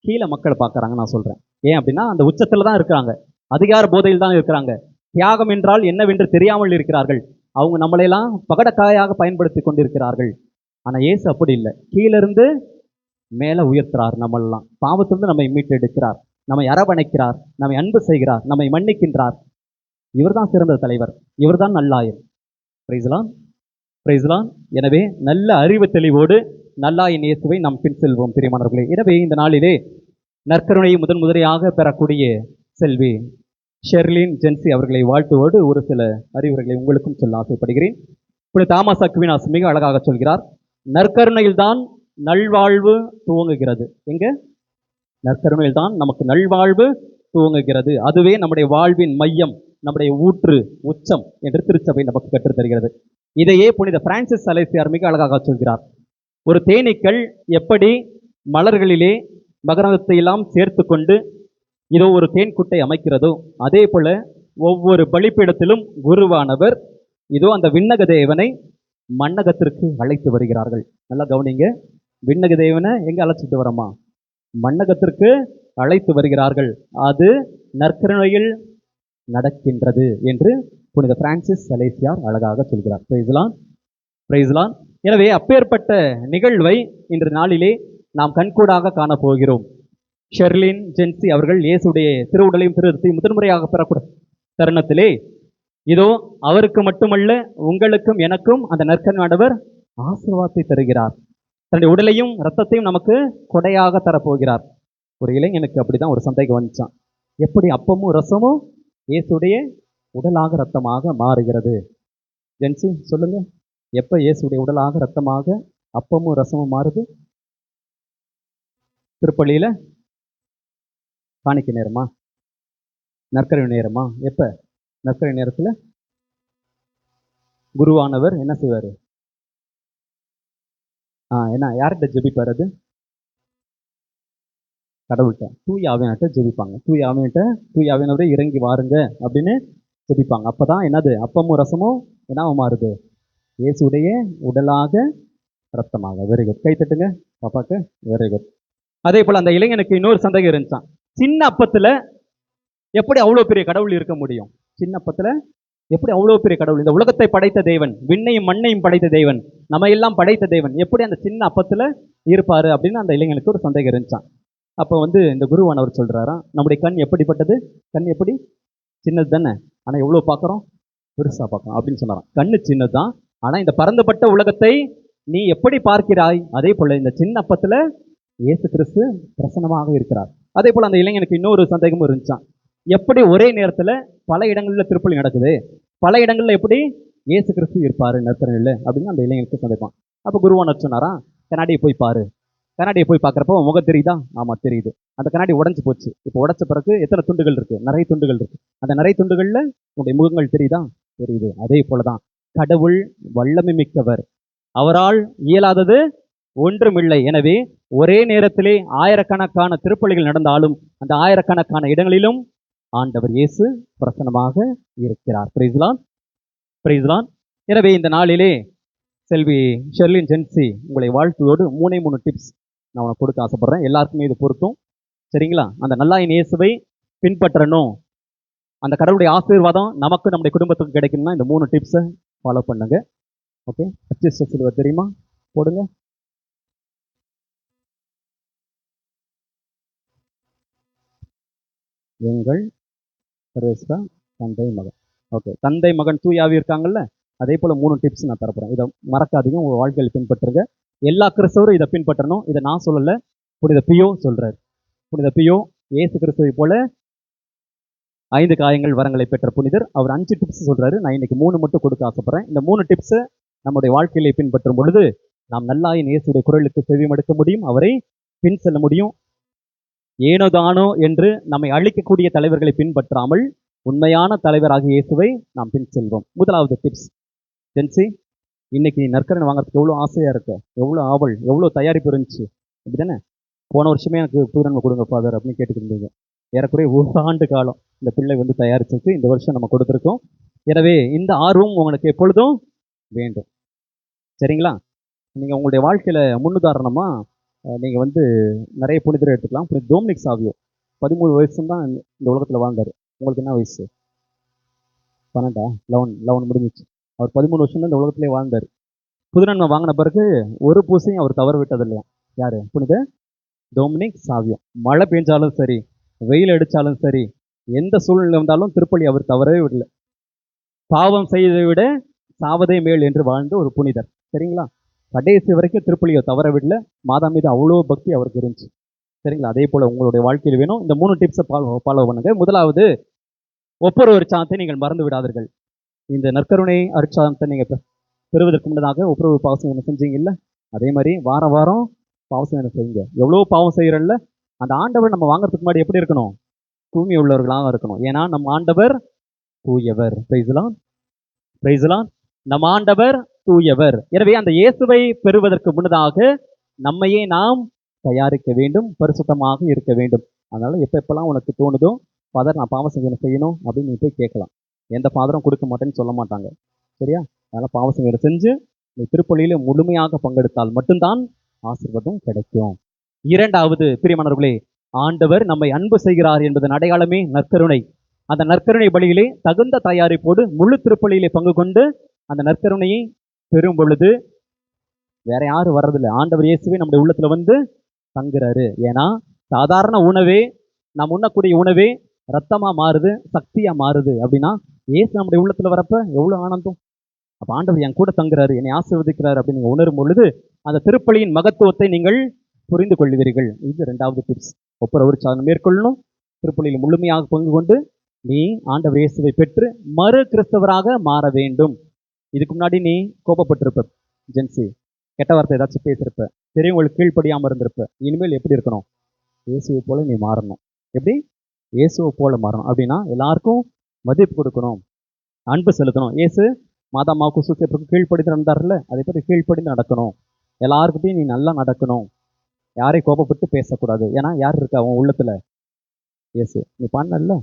கீழே மக்களை பார்க்குறாங்க. நான் சொல்கிறேன் ஏன் அப்படின்னா, அந்த உச்சத்தில் தான் இருக்கிறாங்க, அதிகார போதையில் தான் இருக்கிறாங்க. தியாகம் என்றால் என்னவென்று தெரியாமல் இருக்கிறார்கள். அவங்க நம்மளையெல்லாம் பகடக்காயாக பயன்படுத்தி கொண்டிருக்கிறார்கள். ஆனால் இயேசு அப்படி இல்லை, கீழிருந்து மேலே உயர்த்துறார். நம்மளெல்லாம் பாவத்திலிருந்து நம்மை மீட்டெடுக்கிறார், நம்மை அரவணைக்கிறார், நம்மை அன்பு செய்கிறார், நம்மை மன்னிக்கின்றார். இவர்தான் சிறந்த தலைவர், இவர்தான் நல்லாயன். பிரைஸ்லான். எனவே நல்ல அறிவு தெளிவோடு நல்லாயன் இயேசுவை நாம் பின் செல்வோம் பிரியமானவர்களே. எனவே இந்த நாளிலே நற்கருணையை முதன்முறையாக பெறக்கூடிய செல்வி ஷெர்லின் ஜென்சி அவர்களை வாழ்த்துவோடு ஒரு சில அறிவுரைகளை உங்களுக்கும் சொல்ல ஆசைப்படுகிறேன். இப்படி தாமஸ் அக்வினாஸ் மிக அழகாக சொல்கிறார், நற்கருணையில் தான் நல்வாழ்வு துவங்குகிறது. எங்க? நற்கருணையில் தான் நமக்கு நல்வாழ்வு துவங்குகிறது. அதுவே நம்முடைய வாழ்வின் மையம், நம்முடைய ஊற்று, உச்சம் என்று திருச்சபை நமக்கு கற்றுத் தருகிறது. இதையே புனித பிரான்சிஸ் சலேசியார் மிக அழகாக சொல்கிறார். ஒரு தேனீக்கள் எப்படி மலர்களிலே மகரந்தத்தை எல்லாம் சேர்த்து கொண்டு இதோ ஒரு தேன்குட்டை அமைக்கிறதோ, அதே போல ஒவ்வொரு பலிப்பீடத்திலும் குருவானவர் இதோ அந்த விண்ணக தேவனை மண்ணகத்திற்கு அழைத்து வருகிறார்கள். நல்லா கவனிங்க, விண்ணக தேவனை எங்க அழைச்சிட்டு வரமா? மண்ணகத்திற்கு அழைத்து வருகிறார்கள். அது நற்கருணையில் நடக்கின்றது என்று புனித பிரான்சிஸ் சலேசியார் அழகாக சொல்கிறார். பிரைஸ்லான். எனவே அப்பேற்பட்ட நிகழ்வை இன்று நாளிலே நாம் கண்கூடாக காணப்போகிறோம். ஷெர்லின் ஜென்சி அவர்கள் இயேசுடைய திருவுடலையும் திருத்தையும் முதன்முறையாக பெறக்கூடிய தருணத்திலே இதோ அவருக்கு மட்டுமல்ல, உங்களுக்கும் எனக்கும் அந்த நற்கருணையானவர் ஆசீர்வாதத்தை தருகிறார். தன்னுடைய உடலையும் இரத்தத்தையும் நமக்கு கொடையாக தரப்போகிறார். ஒரு இளைஞனுக்கு அப்படிதான் ஒரு சந்தேகம் வந்துச்சான், எப்படி அப்பமும் ரசமும் இயேசுடைய உடலாக இரத்தமாக மாறுகிறது? ஜென்சி சொல்லுங்க, எப்ப இயேசுடைய உடலாக இரத்தமாக அப்பமும் ரசமும் மாறுது? திருப்பள்ளியில காணிக்கை நேரமா? நற்கருணை நேரமா? எப்ப? நற்கருணை நேரத்துல குருவானவர் என்ன செய்வாரு? என்ன யார்கிட்ட ஜெபிப்பார்? அது கடவுள்கிட்ட, தூய ஆவியானவர்கிட்ட ஜெபிப்பாங்க. தூய ஆவியானவரே இறங்கி வாருங்க அப்படின்னு ஜெபிப்பாங்க. அப்பதான் என்னது? அப்பமும் ரசமும் என்ன மாறுது? இயேசுடைய உடலாக இரத்தமாக. வெரி குட், கை தட்டுங்க. பாப்பாக்கு வெரி குட். அதே போல அந்த இளைஞனுக்கு இன்னொரு சந்தேகம் இருந்துச்சான். சின்ன அப்பத்துல எப்படி அவ்வளவு பெரிய கடவுள் இருக்க முடியும்? சின்ன அப்பத்துல எப்படி அவ்வளவு பெரிய கடவுள், இந்த உலகத்தை படைத்த தேவன், விண்ணையும் மண்ணையும் படைத்த தேவன், நம்ம எல்லாம் படைத்த தேவன் எப்படி அந்த சின்ன அப்பத்துல இருப்பாரு அப்படின்னு அந்த இளைஞனுக்கு ஒரு சந்தேகம் இருந்துச்சான். அப்போ இந்த குருவானவர் சொல்றாராம், நம்முடைய கண் எப்படிப்பட்டது? கண் எப்படி சின்னது தானே, ஆனா எவ்வளவு பார்க்கறோம், பெருசா பார்க்கறோம் அப்படின்னு சொன்னாராம். கண்ணு சின்னதுதான், ஆனா இந்த பரந்துபட்ட உலகத்தை நீ எப்படி பார்க்கிறாய், அதே போல இந்த சின்ன அப்பத்துல இயேசு கிறிஸ்து பிரசன்னமாக இருக்கிறார். அதே போல அந்த இளைஞனுக்கு இன்னொரு சந்தேகமும் இருந்துச்சான். எப்படி ஒரே நேரத்துல பல இடங்கள்ல திருப்பலி நடக்குது, பல இடங்கள்ல எப்படி இயேசு கிறிஸ்து இருப்பாரு நற்கரணையில அப்படின்னு அந்த இளைஞனுக்கு சந்தேகம். அப்ப குருவானர் சொன்னாராம், கண்ணாடியை போய் பாரு. கண்ணாடியை போய் பார்க்குறப்போ முகம் தெரியுதா? ஆமா தெரியுது. அந்த கண்ணாடி உடைஞ்சு போச்சு. இப்போ உடைச்ச பிறகு எத்தனை துண்டுகள் இருக்கு? நிறைய துண்டுகள் இருக்கு. அந்த நிறைய துண்டுகள்ல உங்களுடைய முகங்கள் தெரியுதா? தெரியுது. அதே போலதான் கடவுள் வல்லமை மிக்கவர், அவரால் இயலாதது ஒன்றுமில்லை. எனவே ஒரே நேரத்திலே ஆயிரக்கணக்கான திருப்பலிகள் நடந்தாலும் அந்த ஆயிரக்கணக்கான இடங்களிலும் ஆண்டவர் இயேசு பிரசன்னமாக இருக்கிறார். Price the Lord, price the Lord. எனவே இந்த நாளிலே செல்வி ஷெர்லின் ஜென்சி உங்களை வாழ்த்துவோடு 3 டிப்ஸ் நான் உனக்கு கொடுக்க ஆசைப்படுறேன். எல்லாருக்குமே இது பொருத்தும், சரிங்களா? அந்த நல்லாயின் இயேசுவை பின்பற்றணும், அந்த கடவுளுடைய ஆசீர்வாதம் நமக்கு நம்முடைய குடும்பத்துக்கு கிடைக்கணும்னா இந்த 3 டிப்ஸை ஃபாலோ பண்ணுங்க. ஓகே, அட்ஜஸ்ட் சில்வர் தெரியுமா? போடுங்க. எங்கள் சர்வேஸ்வரா தந்தை மகன். ஓகே, தந்தை மகன் தூயாவி இருக்காங்கல்ல, அதே போல 3 டிப்ஸ் நான் தரப்போறேன். இதை மறக்காதீங்க, உங்க வாழ்க்கையில் பின்பற்றுங்க. எல்லா கிறிஸ்தவரும் இதை பின்பற்றணும். இதை நான் சொல்லல, புனித பியோ சொல்றாரு. புனித பியோ இயேசு கிறிஸ்துவை போல 5 காயங்கள் வரங்களை பெற்ற புனிதர். அவர் 5 டிப்ஸ் சொல்றாரு. நான் இன்னைக்கு 3 மட்டும் கொடுக்க ஆசைப்படுறேன். இந்த 3 டிப்ஸை நம்முடைய வாழ்க்கையிலே பின்பற்றும் பொழுது நாம் நல்லாயின் இயேசுடைய குரலுக்கு செவிமடுக்க முடியும், அவரை பின் செல்ல முடியும். ஏனோ தானோ என்று நம்மை அழிக்கக்கூடிய தலைவர்களை பின்பற்றாமல் உண்மையான தலைவராகிய இயேசுவை நாம் பின் செல்வோம். முதலாவது டிப்ஸ், ஜென்சி, இன்னைக்கு நற்கரணை வாங்குறதுக்கு எவ்வளோ ஆசையா இருக்கு, எவ்வளோ ஆவல், எவ்வளோ தயாரிப்பு இருந்துச்சு, அப்படிதானே? போன வருஷமே எனக்கு புதுநன்மை கொடுங்க ஃபாதர் அப்படின்னு கேட்டுக்கிட்டு ஏறக்குறைய 1 ஆண்டு காலம் இந்த பிள்ளை தயாரிச்சிருக்கு. இந்த வருஷம் நம்ம கொடுத்துருக்கோம். எனவே இந்த ஆர்வம் உங்களுக்கு எப்பொழுதும் வேண்டும், சரிங்களா? நீங்கள் உங்களுடைய வாழ்க்கையில் முன்னுதாரணமாக நீங்கள் நிறைய புனிதரை எடுத்துக்கலாம். புனித டோமினிக் சாவியோ 13 வயசு தான் இந்த உலகத்தில் வாழ்ந்தார். உங்களுக்கு என்ன வயசு? 12, 11 முடிஞ்சிச்சு. அவர் 13 வருஷம் தான் இந்த உலகத்திலே வாழ்ந்தார். புதுநன்மை வாங்கின பிறகு ஒரு பூசையும் அவர் தவற விட்டது இல்லையா? யாரு? புனித டோமினிக் சாவியோ. மழை பெஞ்சாலும் சரி, வெயில் அடித்தாலும் சரி, எந்த சூழ்நிலை வந்தாலும் திருப்பலி அவர் தவறவே விடல. பாவம் செய்வதை விட சாவதே மேல் என்று வாழ்ந்த ஒரு புனிதர், சரிங்களா? கடைசி வரைக்கும் திருப்பலியை தவற விடல. மாதா மீது அவ்வளோ பக்தி அவருக்கு இருந்துச்சு, சரிங்களா? அதே போல் உங்களுடைய வாழ்க்கையில் வேணும். இந்த 3 டிப்ஸை ஃபாலோ பண்ணுங்க. முதலாவது, ஒவ்வொரு அருட்சாதனத்தை நீங்கள் மறந்து விடாதீர்கள். இந்த நற்கருணை அருட்சாதனத்தை நீங்கள் பெறுவதற்கு முன்னதாக ஒப்புரவு பாவசம் செஞ்சீங்கல்ல, அதே மாதிரி வாரம் வாரம் பாவசம் செய்யுங்க. எவ்வளோ பாவம் செய்கிறல்ல, அந்த ஆண்டவர் நம்ம வாங்குறதுக்கு முன்னாடி எப்படி இருக்கணும்? தூய்மை உள்ளவர்களாக இருக்கணும். ஏன்னா நம்ம ஆண்டவர் தூயவர். Price the Lord, price the Lord. நம் ஆண்டவர் தூயவர். எனவே அந்த இயேசுவை பெறுவதற்கு முன்னதாக நம்மையே நாம் தயாரிக்க வேண்டும், பரிசுத்தமாக இருக்க வேண்டும். அதனால எப்பெல்லாம் உனக்கு தோணுதோ, ஃபாதர் நான் பாவசங்கீரம் செய்யணும் அப்படின்னு நீ போய் கேட்கலாம். எந்த ஃபாதரும் கொடுக்க மாட்டேன்னு சொல்ல மாட்டாங்க, சரியா? அதனால் பாவசங்கீரம் செஞ்சு நீ திருப்பலியில முழுமையாக பங்கெடுத்தால் மட்டும்தான் ஆசீர்வாதம் கிடைக்கும். இரண்டாவது, பிரியமானவர்களே, ஆண்டவர் நம்மை அன்பு செய்கிறார் என்பதன் அடையாளமே நற்கருணை. அந்த நற்கருணை பலியிலே தகுந்த தயாரிப்போடு முழு திருப்பலியிலே பங்கு கொண்டு அந்த நற்கருணையை பெறும் பொழுது வேற யாரும் வர்றதில்லை, ஆண்டவர் இயேசுவே நம்முடைய உள்ளத்துல தங்குறாரு. ஏன்னா சாதாரண உணவே, நாம் உண்ணக்கூடிய உணவே ரத்தமா மாறுது, சக்தியா மாறுது அப்படின்னா இயேசு நம்முடைய உள்ளத்துல வரப்ப எவ்வளவு ஆனந்தம். அப்ப ஆண்டவர் என் கூட தங்குறாரு, என்னை ஆசீர்வதிக்கிறார் அப்படின்னு நீங்க உணரும் பொழுது அந்த திருப்பலியின் மகத்துவத்தை நீங்கள் புரிந்து கொள்வீர்கள். இது 2வது டிப்ஸ். ஒப்புரவு சாதனை மேற்கொள்ளணும், திருப்பலியில் முழுமையாக பங்கு கொண்டு நீ ஆண்டவர் இயேசுவை பெற்று மறு கிறிஸ்தவராக மாற வேண்டும். இதுக்கு முன்னாடி நீ கோபப்பட்டிருப்ப, ஜென்சி, கெட்ட வார்த்தை ஏதாச்சும் பேசியிருப்ப, பெரியவங்களுக்கு கீழ்ப்படியாமல் இருந்திருப்ப. இனிமேல் எப்படி இருக்கணும்? இயேசுவை போல நீ மாறணும். எப்படி? இயேசுவை போல மாறணும். அப்படின்னா எல்லாருக்கும் மதிப்பு கொடுக்கணும், அன்பு செலுத்தணும். இயேசு மாதாமாவுக்கு சூசியப்பருக்கு கீழ்ப்படிந்து நடந்தார்ல, அதே மாதிரி கீழ்ப்படிந்து நடக்கணும். எல்லாருக்கிட்டையும் நீ நல்லா நடக்கணும், யாரையும் கோபப்பட்டு பேசக்கூடாது. ஏன்னா யார் இருக்கா உன் உள்ளத்துல? இயேசு. நீ பண்ணல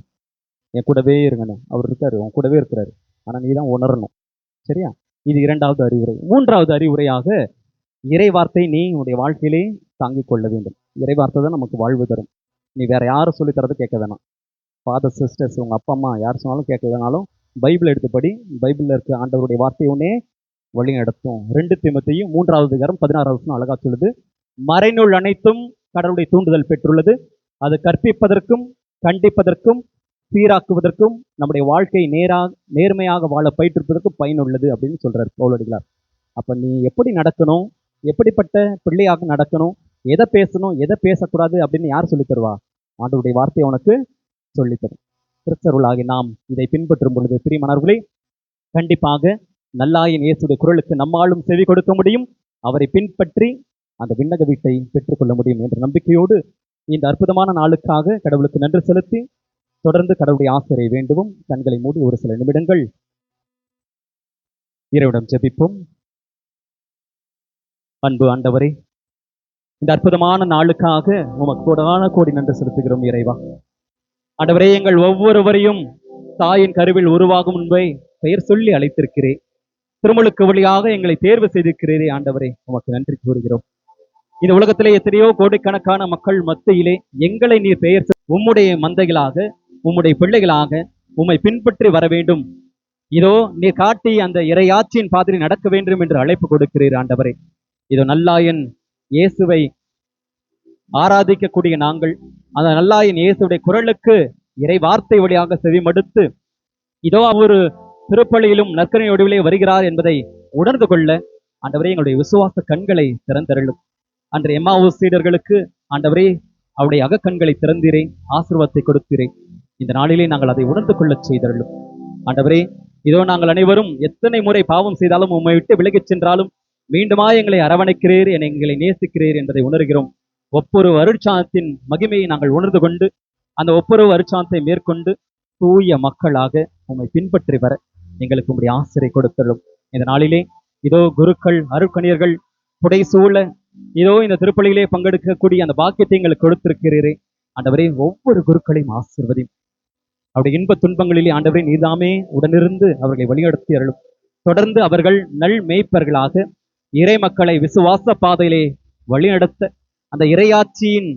என் கூடவே இருங்கன்னு அவர் இருக்காரு, உன் கூடவே இருக்கிறாரு. ஆனால் நீ தான் உணரணும், சரியா? இது 2வது அறிவுரை. 3வது அறிவுரையாக, இறை வார்த்தை நீ உன்னுடைய வாழ்க்கையிலே தாங்கிக் கொள்ள வேண்டும். இறை வார்த்தை தான் நமக்கு வாழ்வு தரும். நீ வேற யாரும் சொல்லித் தரதை கேட்க வேணாம். ஃபாதர், சிஸ்டர்ஸ், உங்கள் அப்பா அம்மா யார் சொன்னாலும் கேட்கலனாலும் பைபிள் எடுத்துப்படி. பைபிளில் இருக்க ஆண்டவருடைய வார்த்தை ஒன்னே வழி நடத்தும். 2 தீமோத்தேயு 3வது அதிகாரம் 16வது வசனம் அழகா சொல்லுது, மறைநூல் அனைத்தும் கடவுளுடைய தூண்டுதல் பெற்றுள்ளது. அது கற்பிப்பதற்கும் கண்டிப்பதற்கும் சீராக்குவதற்கும் நம்முடைய வாழ்க்கை நேர்மையாக வாழ பயிற்றுப்பதற்கும் பயனுள்ளது அப்படின்னு சொல்றாரு பவுலடிகளார். அப்ப நீ எப்படி நடக்கணும், எப்படிப்பட்ட பிள்ளையாக நடக்கணும், எதை பேசணும் எதை பேசக்கூடாது அப்படின்னு யார் சொல்லித் தருவா? ஆண்டவருடைய வார்த்தையை உனக்கு சொல்லித்தரும். கிறிஸ்தவர்களாகி நாம் இதை பின்பற்றும் பொழுது பிரியமானவர்களே, கண்டிப்பாக நல்லாயின் இயேசுடைய குரலுக்கு நம்மாலும் செவி கொடுக்க முடியும். அவரை பின்பற்றி அந்த விண்ணக வீட்டை பெற்றுக்கொள்ள முடியும் என்ற நம்பிக்கையோடு இந்த அற்புதமான நாளுக்காக கடவுளுக்கு நன்றி செலுத்தி தொடர்ந்து கடவுளுடைய ஆசிரியை வேண்டுவோம். கண்களை மூடி ஒரு சில நிமிடங்கள் இறைவனிடம் ஜெபிப்போம். அன்பு ஆண்டவரே, இந்த அற்புதமான நாளுக்காக உமக்கு கோடான கோடி நன்றி செலுத்துகிறோம் இறைவா. ஆண்டவரே, எங்கள் ஒவ்வொருவரையும் தாயின் கருவில் உருவாகும் முன்பே பெயர் சொல்லி அழைத்திருக்கிறேன். திருமுழுக்கு வழியாக எங்களை தேர்வு செய்திருக்கிறீரே ஆண்டவரே, உமக்கு நன்றி கூறுகிறோம். இந்த உலகத்திலே எத்தனையோ கோடிக்கணக்கான மக்கள் மத்தியிலே எங்களை நீர் பெயர் உம்முடைய மந்தைகளாக, உம்முடைய பிள்ளைகளாக உம்மை பின்பற்றி வர வேண்டும். இதோ நீர் காட்டி அந்த இறையாட்சியின் பாதிரி நடக்க வேண்டும் என்று அழைப்பு கொடுக்கிறீர் ஆண்டவரே. இதோ நல்லாயன் இயேசுவை ஆராதிக்கக்கூடிய நாங்கள் அந்த நல்லாயன் இயேசுடைய குரலுக்கு இறை வார்த்தை வழியாக செவிமடுத்து இதோ அவர் திருப்பலியிலும் நற்கரை வடிவிலே வருகிறார் என்பதை உணர்ந்து கொள்ள ஆண்டவரே எங்களுடைய விசுவாச கண்களை திறந்தருளும். அன்று எம்மாவூஸ் சீடர்களுக்கு ஆண்டவரே அவருடைய அகக்கண்களை திறந்தீரே, ஆசீர்வாதத்தை கொடுத்தீரே. இந்த நாளிலே நாங்கள் அதை உணர்ந்து கொள்ளச் செய்தருளும் ஆண்டவரே. இதோ நாங்கள் அனைவரும் எத்தனை முறை பாவம் செய்தாலும் உம்மை விட்டு விலகிச் சென்றாலும் மீண்டுமா எங்களை அரவணைக்கிறீர், எங்களை நேசிக்கிறீர் என்பதை உணர்கிறோம். ஒவ்வொரு அருட்சாதத்தின் மகிமையை நாங்கள் உணர்ந்து கொண்டு அந்த ஒவ்வொரு அருட்சாதத்தை மேற்கொண்டு தூய மக்களாக உம்மை பின்பற்றி வர எங்களுக்கு உம்முடைய ஆசிரியை கொடுத்தருளும். இந்த நாளிலே இதோ குருக்கள் அருட்கணியர்கள் புடைசூழ இதோ இந்த திருப்பலியிலே பங்கெடுக்கக்கூடிய அந்த பாக்கியத்தை எங்களுக்கு கொடுத்திருக்கிறீரே ஆண்டவரே. ஒவ்வொரு குருக்களையும் ஆசீர்வதியும். அவருடைய இன்ப துன்பங்களிலே ஆண்டவரே நீதாமே உடனிருந்து அவர்களை வழிநடத்தி அருளும். தொடர்ந்து அவர்கள் நல் மேய்ப்பர்களாக இறை மக்களை விசுவாச பாதையிலே வழிநடத்த அந்த இறையாட்சியின்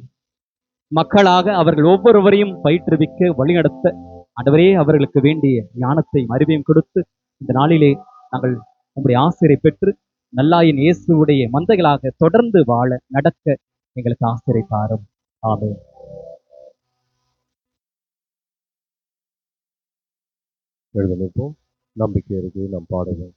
மக்களாக அவர்கள் ஒவ்வொருவரையும் பயிற்றுவிக்க வழிநடத்த ஆண்டவரே அவர்களுக்கு வேண்டிய ஞானத்தையும் அறிவையும் கொடுத்து இந்த நாளிலே நாங்கள் உங்களுடைய ஆசிரியை பெற்று நல்லாயின் இயேசுடைய மந்தைகளாக தொடர்ந்து வாழ நடக்க எங்களுக்கு ஆசிரியை தாரும். ஆமென். எழுதமைப்போம். நம்பிக்கை இருக்கு நாம் பாடுவோம்.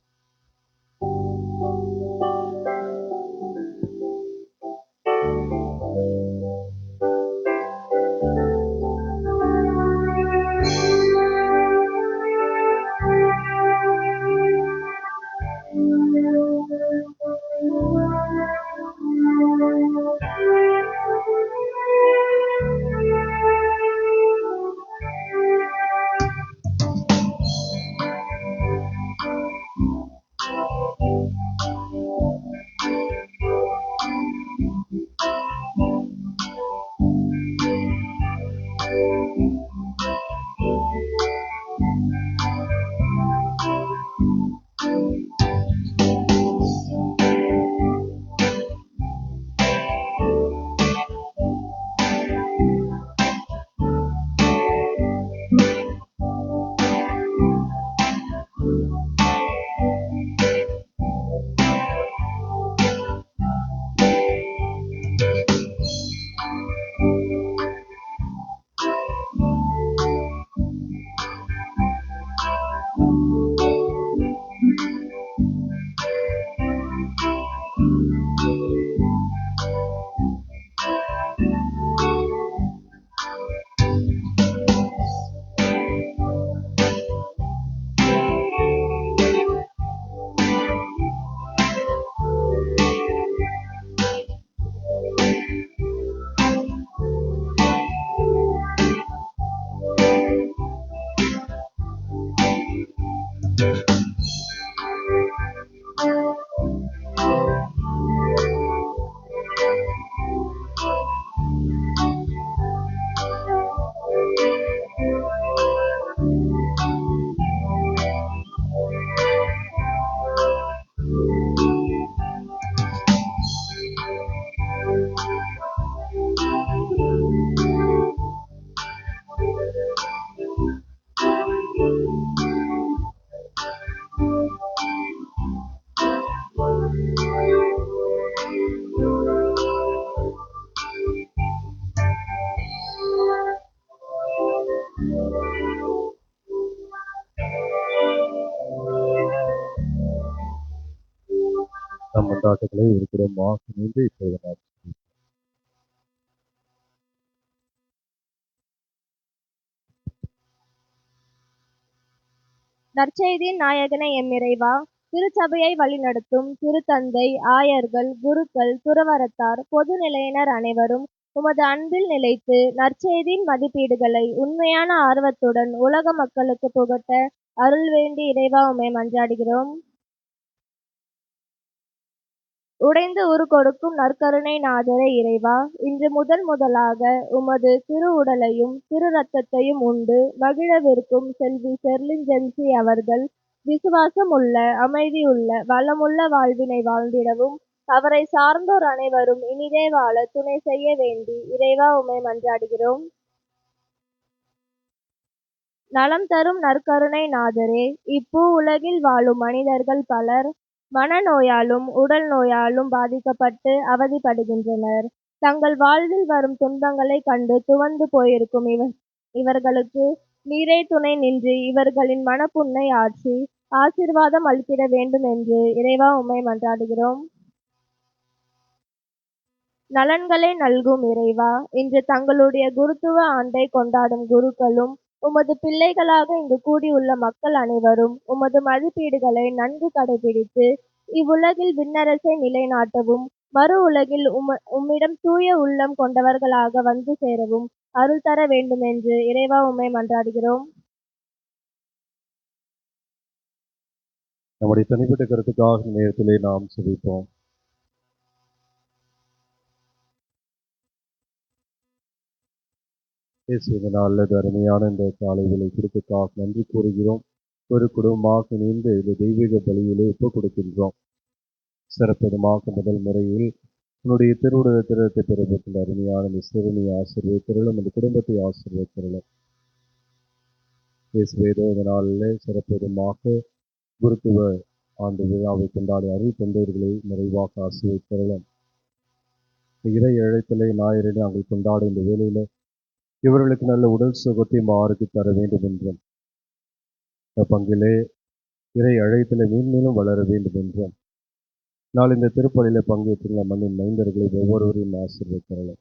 மன்றாட்டுகளை ஒரு குடும்பமாக இணைந்து இப்பொழுது நாம் நற்செய்தியின் நாயகனே எம் இறைவா, திருச்சபையை வழிநடத்தும் திருத்தந்தை, ஆயர்கள், குருக்கள், துறவறத்தார், பொது நிலையினர் அனைவரும் உமது அன்பில் நிலைத்து நற்செய்தியின் மதிப்பீடுகளை உண்மையான ஆர்வத்துடன் உலக மக்களுக்கு புகட்ட அருள் வேண்டி இறைவா உம்மை மன்றாடுகிறோம். உடைந்து உரு கொடுக்கும் நற்கருணை நாதரே இறைவா, இன்று முதலாக உமது திரு உடலையும் திரு ரத்தத்தையும் உண்டு மகிழவிருக்கும் செல்வி ஷெர்லின் ஜென்சி அவர்கள் விசுவாசம் உள்ள, அமைதியுள்ள, வளமுள்ள வாழ்வினை வாழ்ந்திடவும் அவரை சார்ந்தோர் அனைவரும் இனிதே வாழ துணை செய்ய வேண்டி இறைவா உம்மை மன்றாடுகிறோம். நலம் தரும் நற்கருணை நாதரே, இப்பூ உலகில் வாழும் மனிதர்கள் பலர் மனநோயாலும் உடல் நோயாலும் பாதிக்கப்பட்டு அவதிப்படுகின்றனர். தங்கள் வாழ்வில் வரும் துன்பங்களை கண்டு துவண்டு போயிருக்கும் இவர்களுக்கு நீரே துணை நின்று இவர்களின் மனப்புண்ணை ஆற்றி ஆசீர்வாதம் அளித்திட வேண்டும் என்று இறைவா உம்மை மன்றாடுகிறோம். நலன்களை நல்கும் இறைவா, இன்று தங்களுடைய குருத்துவ ஆண்டை கொண்டாடும் குருக்களும் உமது பிள்ளைகளாக இங்கு கூடியுள்ள மக்கள் அனைவரும் உமது மதிப்பீடுகளை நன்கு கடைபிடித்து இவ்வுலகில் விண்ணரசை நிலைநாட்டவும் மறு உலகில் உம்மிடம் தூய உள்ளம் கொண்டவர்களாக வந்து சேரவும் அருள் தர வேண்டும் என்று இறைவா உம்மை மன்றாடுகிறோம். நம்முடைய தனிப்பட்ட கருத்துக்காக நேரத்திலே நாம் செபிப்போம். அல்லது அருமையான இந்த காலை விலை கொடுத்ததாக நன்றி கூறுகிறோம். ஒரு குடும்பமாக இணைந்து இந்த தெய்வீக பலியிலே ஒப்புக் கொடுக்கின்றோம். சிறப்பதமாக முதல் முறையில் உன்னுடைய திருவுடைய திருத்தை பெறுவதில் அருமையான இந்த சிறுமியை ஆசீர்வதித்தருளும், அந்த குடும்பத்தை ஆசீர்வதித்தருளும். இயேசுவேதோ இந்த நாளிலே சிறப்பதமாக குருத்துவ ஆண்டு விழாவை கொண்டாடி அருள் தொண்டர்களை நிறைவாக ஆசீர்வதித்தருளும். இறை அழைத்தலை ஞாயிறு நாங்கள் கொண்டாடும் இந்த வேளையில இவர்களுக்கு நல்ல உடல் சுகத்தையும் ஆரோக்கிய தர வேண்டும் என்றும் பங்கிலே இறை அழைத்தலை மீன்மேலும் வளர வேண்டும் என்றும் நாள் இந்த திருப்பலியில பங்கேற்றுள்ள மண்ணின் மைந்தர்களை ஒவ்வொருவரையும் ஆசீர்வதித்தரலாம்.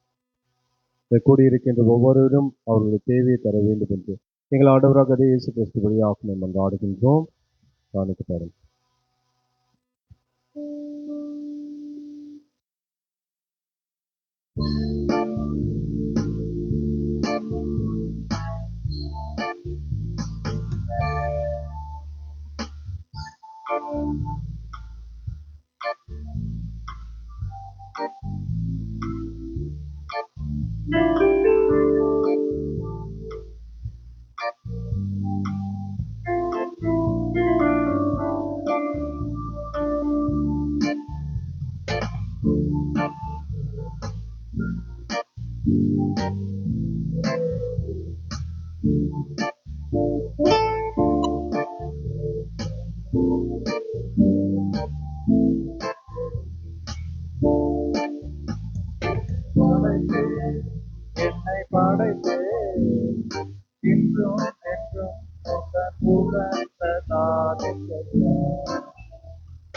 கூடியிருக்கின்ற ஒவ்வொருவரும் அவர்களுடைய தேவையை தர வேண்டும் என்று எங்கள் ஆண்டவராக அதே இயேசு கிறிஸ்து வழியாக நாம் கொண்டாடுகின்றோம். காணிக்க பாருங்கள். என்னை படைத்தே இன்றும் என்றும் புகழ்ந்ததானே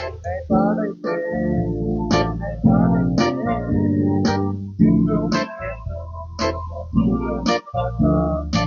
என்னை படைத்தே இன்றும் என்றும் புகழ்ந்ததானே.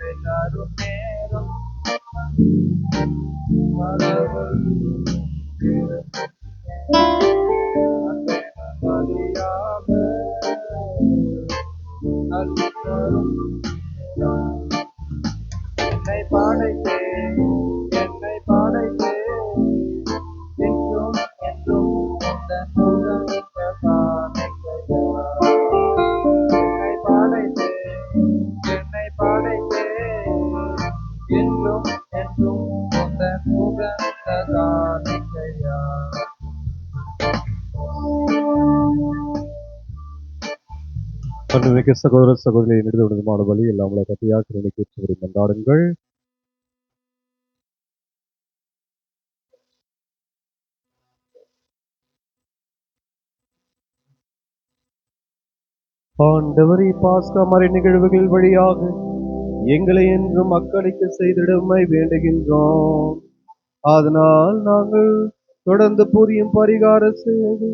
எல்லாரும் நேரம் வரவழியாக என்னை படைத்தேன் என்றும் என்றும் உந்தன் உதவிக்க காணிக்கையா. என்னை படைத்தேன் என்றும் என்றும் உந்தன் உகந்த காணிக்கையா. அன்புமிக்க சகோதர சகோதரியை நெடுதுமான வழி எல்லாம் உள்ள கத்தியாக கிருணைக்கு ஏற்றுவரை கொண்டாடுங்கள். ஆண்டவரே, பாஸ்கா மறை நிகழ்வுகள் வழியாக எங்களை என்றும் மக்களுக்க செய்திடமை வேண்டுகின்றோம். அதனால் நாங்கள் தொடர்ந்து புரியும் பரிகார சேவை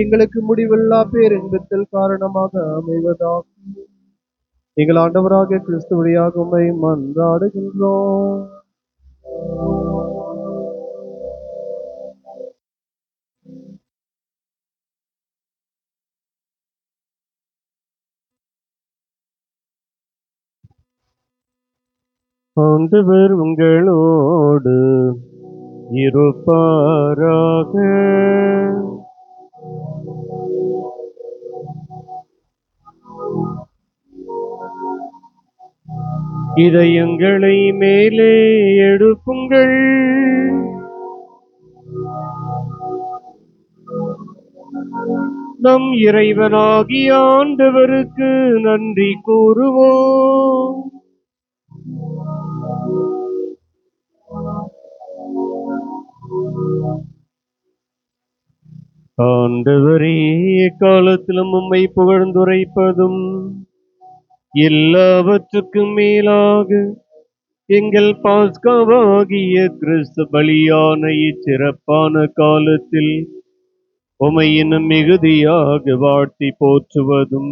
எங்களுக்கு முடிவில்லா பேரின்பத்தில் காரணமாக அமைவதாகும். எங்கள் ஆண்டவராகிய கிறிஸ்து வழியாக உம்மை மன்றாடுகின்றோம். ஆண்டவர் உங்களோடு இருப்பாராக. இதயங்களை மேலே எடுப்புங்கள். நம் இறைவனாகிய ஆண்டவருக்கு நன்றி கூறுவோம். ஆண்டவரே, எக்காலத்திலும் உம்மை புகழ்ந்துரைப்பதும் எல்லாவற்றுக்கும் மேலாக எங்கள் பாஸ்காவாகிய கிறிஸ்து பலியான இச்சிறப்பான காலத்தில் உம்மை இன்னும் மிகுதியாக வாழ்த்தி போற்றுவதும்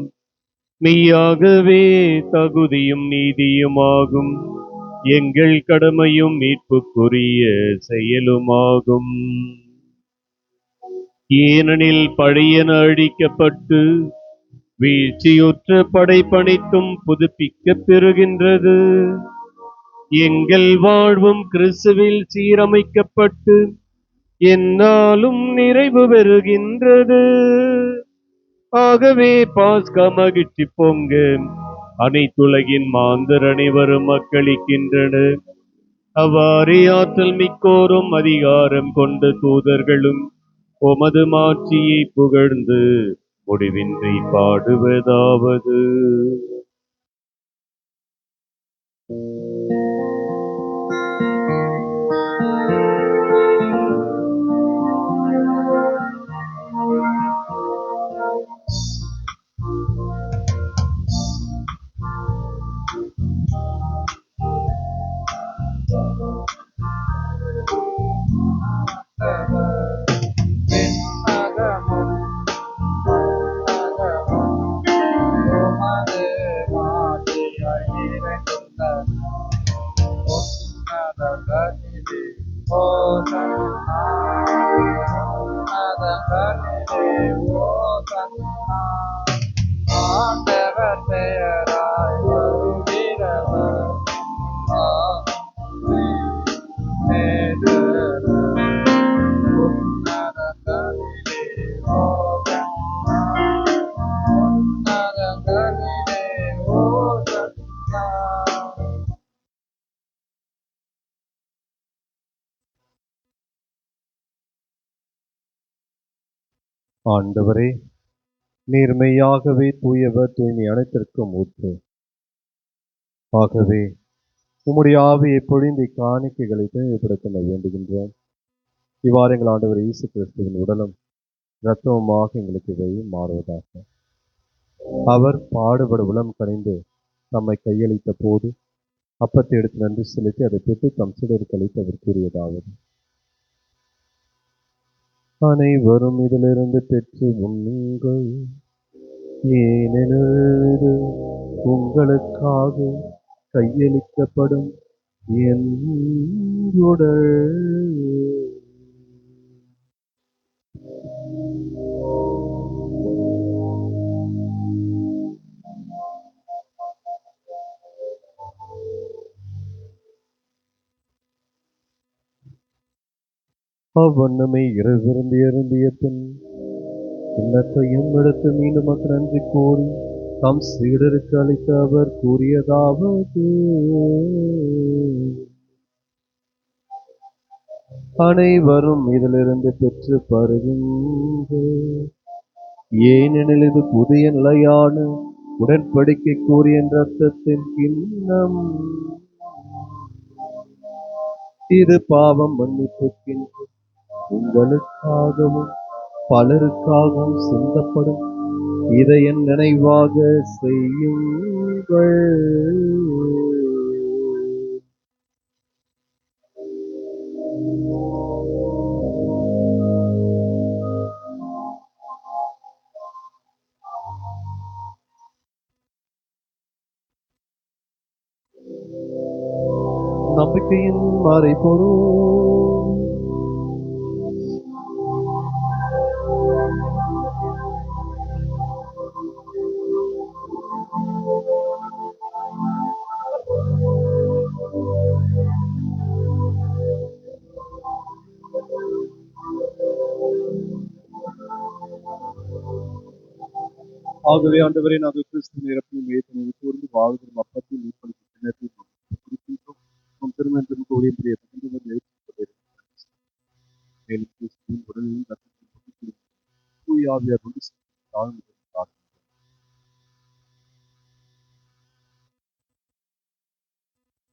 மெய்யாகவே தகுதியும் நீதியுமாகும். எங்கள் கடமையும் மீட்புக்குரிய செயலுமாகும். ஏனெனில் பழையன அழிக்கப்பட்டு வீழ்ச்சியுற்ற படைப்பனைத்தும் புதுப்பிக்கப் பெறுகின்றது. எங்கள் வாழ்வும் கிறிஸ்துவில் சீரமைக்கப்பட்டு எந்நாளும் நிறைவு பெறுகின்றது. ஆகவே பாஸ்கா மகிழ்ச்சி பொங்க அனைத்துலகின் மாந்தர் அனைவரும் மக்களிக்கின்றனர். அவ்வாறே ஆற்றல் மிக்கோரும் அதிகாரம் கொண்ட தூதர்களும் உமது மாட்சியை புகழ்ந்து முடிவின்றி பாடுவதாவது. ஆண்டவர் பெயராய் வருகிறவர் ஆண்டவரே, நீர்மையாகவே தூயவர், தூய்மை அனைத்திற்கும் ஊற்று. ஆகவே உம்முடைய ஆவியை பொழிந்து காணிக்கைகளை தூய்மைப்படுத்த வேண்டுகின்றோம். இவ்வாறு எங்கள் ஆண்டவர் இயேசு கிறிஸ்துவின் உடலும் இரத்தமுமாக எங்களுக்கு இவை மாறுவதாக. அவர் பாடுபட உளம் கனிந்து தம்மை கையளித்த போது அப்பத்தை எடுத்து நன்றி செலுத்தி அதை பெற்று தம் சீடருக்கு அளித்து அவர் கூறியதாவது: அனைவரும் இதிலிருந்து பெற்று உண்ணுங்கள், ஏனெனில் இது உங்களுக்காக கையளிக்கப்படும் என் உடல். அவ்வண்ணமே இரவிருந்து அருந்திய பின் கிண்ணத்தையும் எடுத்து மீண்டும் நன்றி கூறி தம் சீடருக்கு அளித்த அவர் கூறியதாவது: அனைவரும் இதிலிருந்து பெற்று பருகுங்கள், ஏனெனில் இது புதிய நிலையான உடன்படிக்கை கூறிய இரத்தத்தின் கிண்ணம். இது பாவம் மன்னிப்புக்கென்று உங்களுக்காகவும் பலருக்காகவும் சிந்தப்படும். இதை என் நினைவாக செய்யுங்கள். நம்பிக்கையின் மறைபொருள். ஆகவே ஆண்டவரே, நாங்கள் கிறிஸ்துவின் இறப்பையும் உயிர்த்தெழுதலையும் கூர்ந்து வாழ்வதும் அப்பத்தையும் மீட்பளிக்கும் கிண்ணத்தையும் குறிக்கின்றோம். உம் திருமணத்திற்கு உரிய மேலும் கிறிஸ்துவின் உடலையும் இரத்தத்தையும் தூய ஆவியார் கொண்டு தாழ்ந்து கொண்டார்.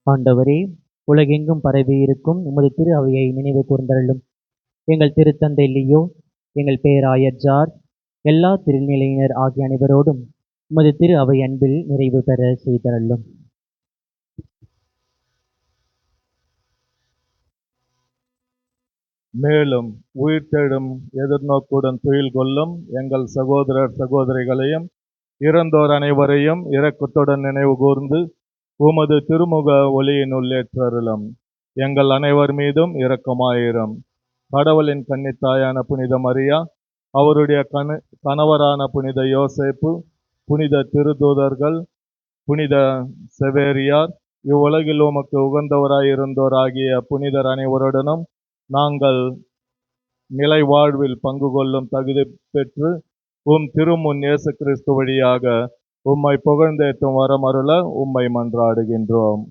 ஆண்டவரே, உலகெங்கும் பரவி இருக்கும் உமது திரு அவையை நினைவு கூர்ந்தருளும். எங்கள் திருத்தந்தை லியோ, எங்கள் பேராயர் ஜார்ஜ், எல்லா திருநிலையினர் ஆகிய அனைவரோடும் உமது திரு அவை அன்பில் நிறைவு பெற செய்தருளும். மேலும் உயிர்த்தெழும் எதிர்நோக்குடன் துயில் கொள்ளும் எங்கள் சகோதரர் சகோதரிகளையும் இறந்தோர் அனைவரையும் இரக்கத்துடன் நினைவு கூர்ந்து உமது திருமுக ஒளியின் உள்ளேற்றருளும். எங்கள் அனைவர் மீதும் இரக்கமாயிரும். கடவுளின் கன்னித்தாயான புனித மரியா, அவருடைய கணவரான புனித யோசேப்பு, புனித திருதூதர்கள், புனித செவேரியார், இவ்வுலகில் உமக்கு உகந்தவராயிருந்தோர் ஆகிய புனிதர் அனைவருடனும் நாங்கள் நிலை வாழ்வில் பங்கு கொள்ளும் தகுதி பெற்று உம் திருமுன் இயேசு கிறிஸ்து வழியாக உம்மை புகழ்ந்தேத்தும் வரமருள உம்மை மன்றாடுகின்றோம்.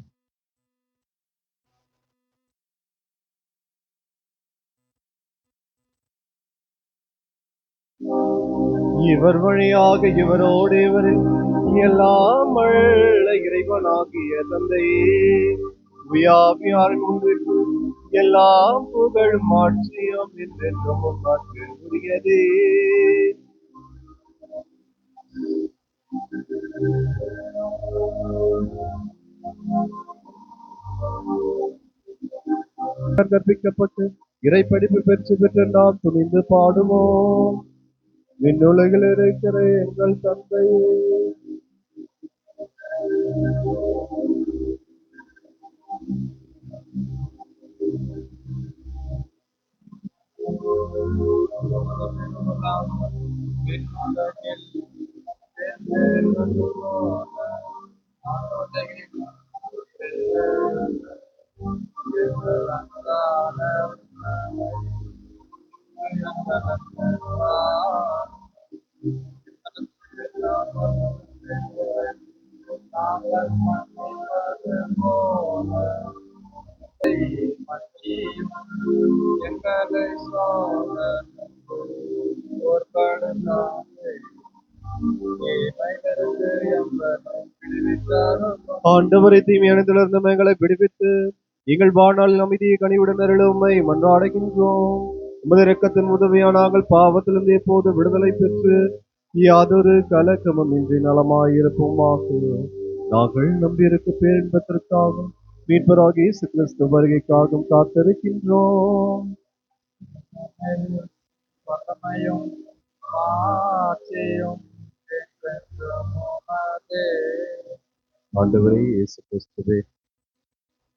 இவர் வழியாக இவரோடு இவரில் எல்லாம் வல்ல இறைவனாகிய தந்தையே, வியாபியாரின் ஒன்றிற்கு எல்லாம் புகழும் ஆட்சியும் என்றென்றும் உமக்கு உரியதே. கற்பிக்கப்பட்டு இறை படிப்பு பெற்று நாம் துணிந்து பாடுவோம். விண்ணுலகில் இருக்கிற எங்கள் தந்தையே, எங்களை ஆண்டவரை தீமையானதிலிருந்து எங்களை விடுவித்து எங்கள் வாழ்நாளில் அமைதியை கனிவுடன் அருள உம்மை மன்றாடுகின்றோம். உமது இரக்கத்தின் உதவியான நாங்கள் பாவத்திலிருந்து எப்போது விடுதலை பெற்று யாதொரு கலக்கமும் இன்றி நலமாயிருப்போமாக. நாங்கள் நம்பியிருக்க பேரின்பத்திற்காகவும் மீட்பராகிய இயேசு கிறிஸ்து வருகைக்காகவும் காத்திருக்கின்றோம். வல்லமையும் மாட்சியும் என்றென்றும் உமதே. ஆண்டவரே இயேசு கிறிஸ்துவே,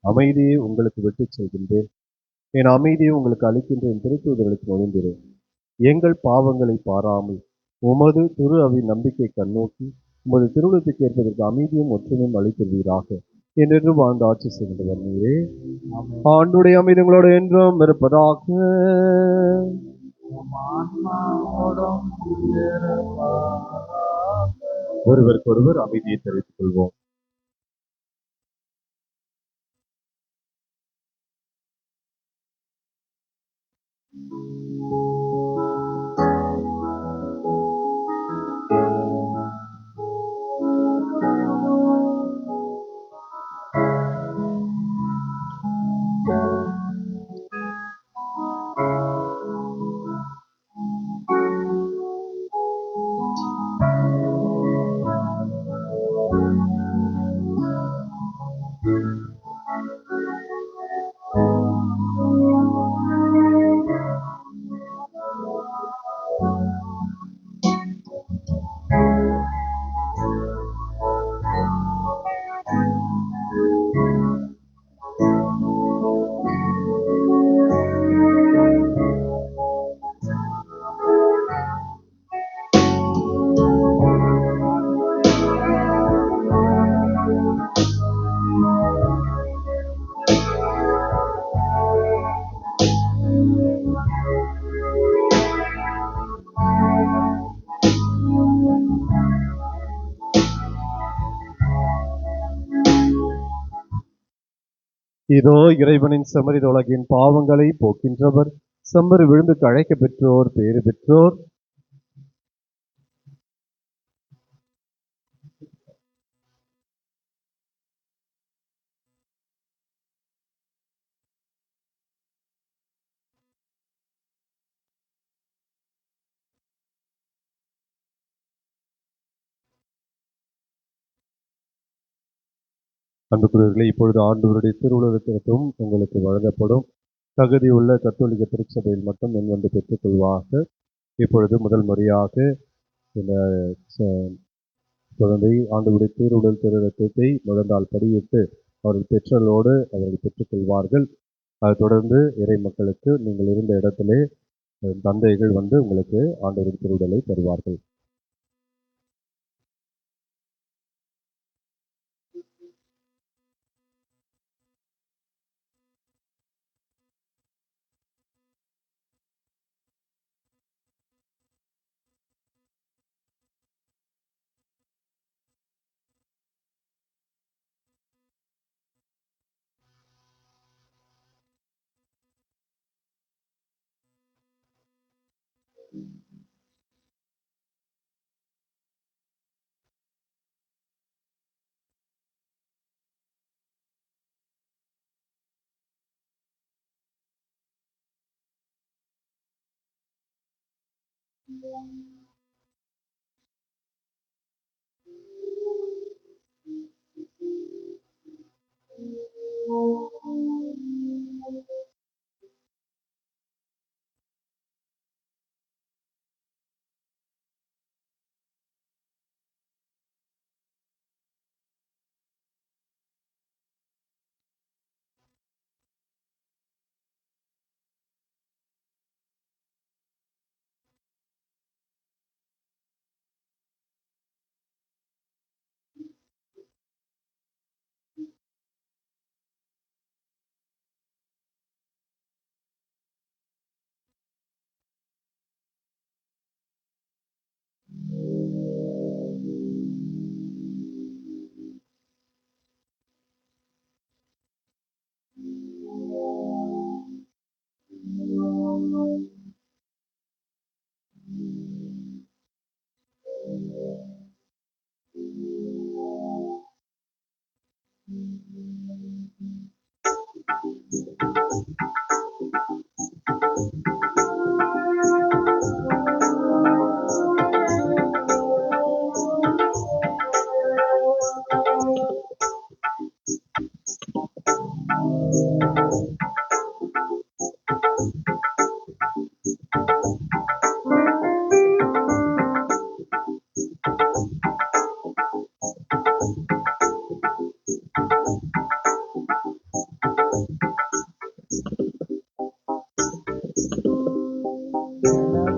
அமைதியை உங்களுக்கு விட்டுச் செல்கின்றேன். என் அமைதியை உங்களுக்கு அளிக்கின்ற என் திருத்தூதர்களுக்கு மொழிந்திரும். எங்கள் பாவங்களை பாராமல் உமது திரு அவை நம்பிக்கை கண்ணோக்கி உமது திருவுளத்துக்கு ஏற்பதற்கு அமைதியும் ஒற்றுமையும் அளித்துவீராக. என்றென்று வாழ்ந்து ஆட்சி செய்கின்றவர் நீரே. ஆண்டுடைய அமைதி உங்களோடு என்றும் இருப்பதாக. உம் ஆன்மாவோடும் இருப்பாராக. ஒருவருக்கொருவர் அமைதியை தெரிவித்துக் கொள்வோம். இதோ இறைவனின் செம்மறித் உலகின் பாவங்களை போக்கின்றவர். செம்மறி விழுந்துக்கு அழைக்க பெற்றோர் பேறு பெற்றோர். அன்புக்குரியவர்களே, இப்பொழுது ஆண்டவருடைய திருவுலகத்திற்கும் உங்களுக்கு வழங்கப்படும். தகுதியுள்ள கத்தோலிக்க திருச்சபையில் மட்டும் வந்து பெற்றுக்கொள்வாக. இப்பொழுது முதல் முறையாக இந்த குழந்தை ஆண்டவருடைய திருவுடல் திரு ரத்தத்தை முழந்தால் படியிட்டு அவர்கள் பெற்றலோடு அவர்கள் பெற்றுக்கொள்வார்கள். அதைத் தொடர்ந்து இறை மக்களுக்கு நீங்கள் இருந்த இடத்திலே தந்தைகள் வந்து உங்களுக்கு ஆண்டவருடைய திருவுடலை தருவார்கள்.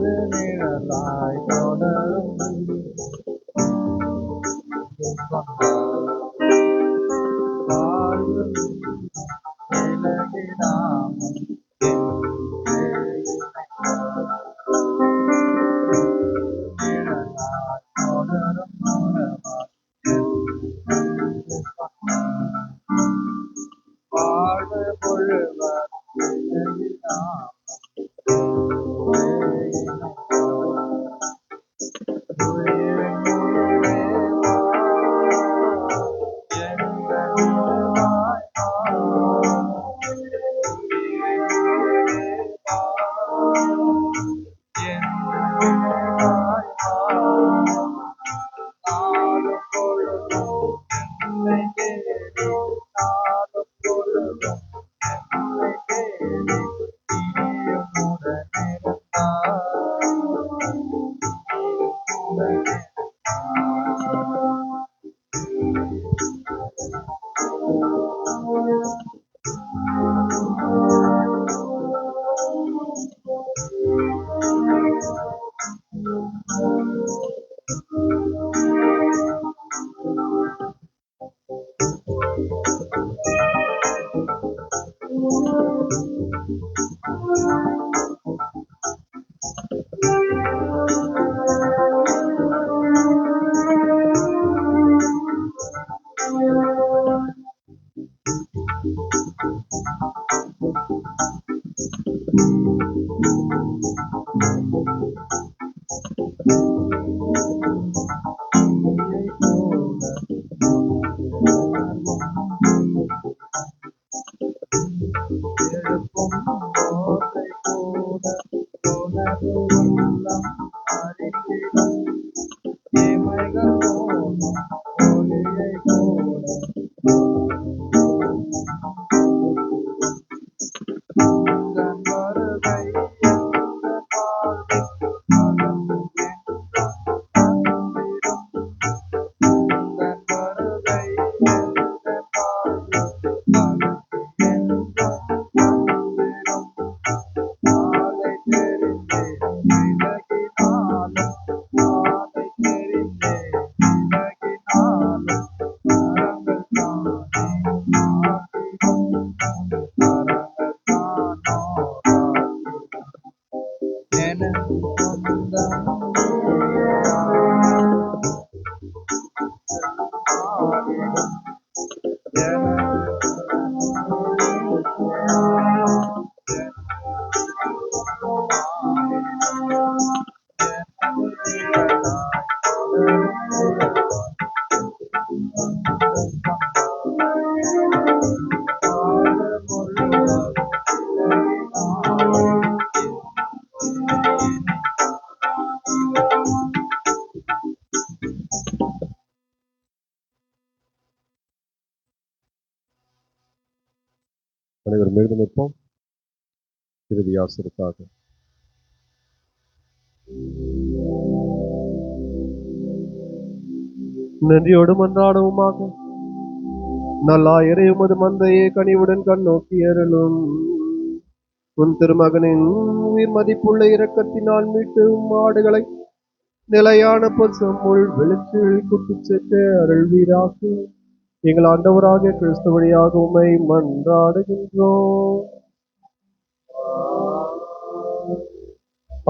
உனது நிழலாய் தொடரும் வாழ்வு விலகிடாமல் நிழலாய் தொடரும் உறவாய் வாழ்வு முழுவதும் விலகிடாமல் அனைவரும் எழுந்து நிற்போம். இறுதி ஆசிரியருக்காக நன்றியோடு மன்றாடுவோமாக. நல்லாயரே, உமது மந்தையே கனிவுடன் கண்ணோக்கி அருளும். உன் திருமகனின் உயிர் மதிப்புள்ள இரக்கத்தினால் மீட்டு ஆடுகளை நிலையான பசுமுள் வெளிச்சல் குட்டிச் சேர்க்க அருள்வீராக. எங்கள் ஆண்டவராகிய கிறிஸ்து வழியாக உம்மை மன்றாடுகின்றோம்.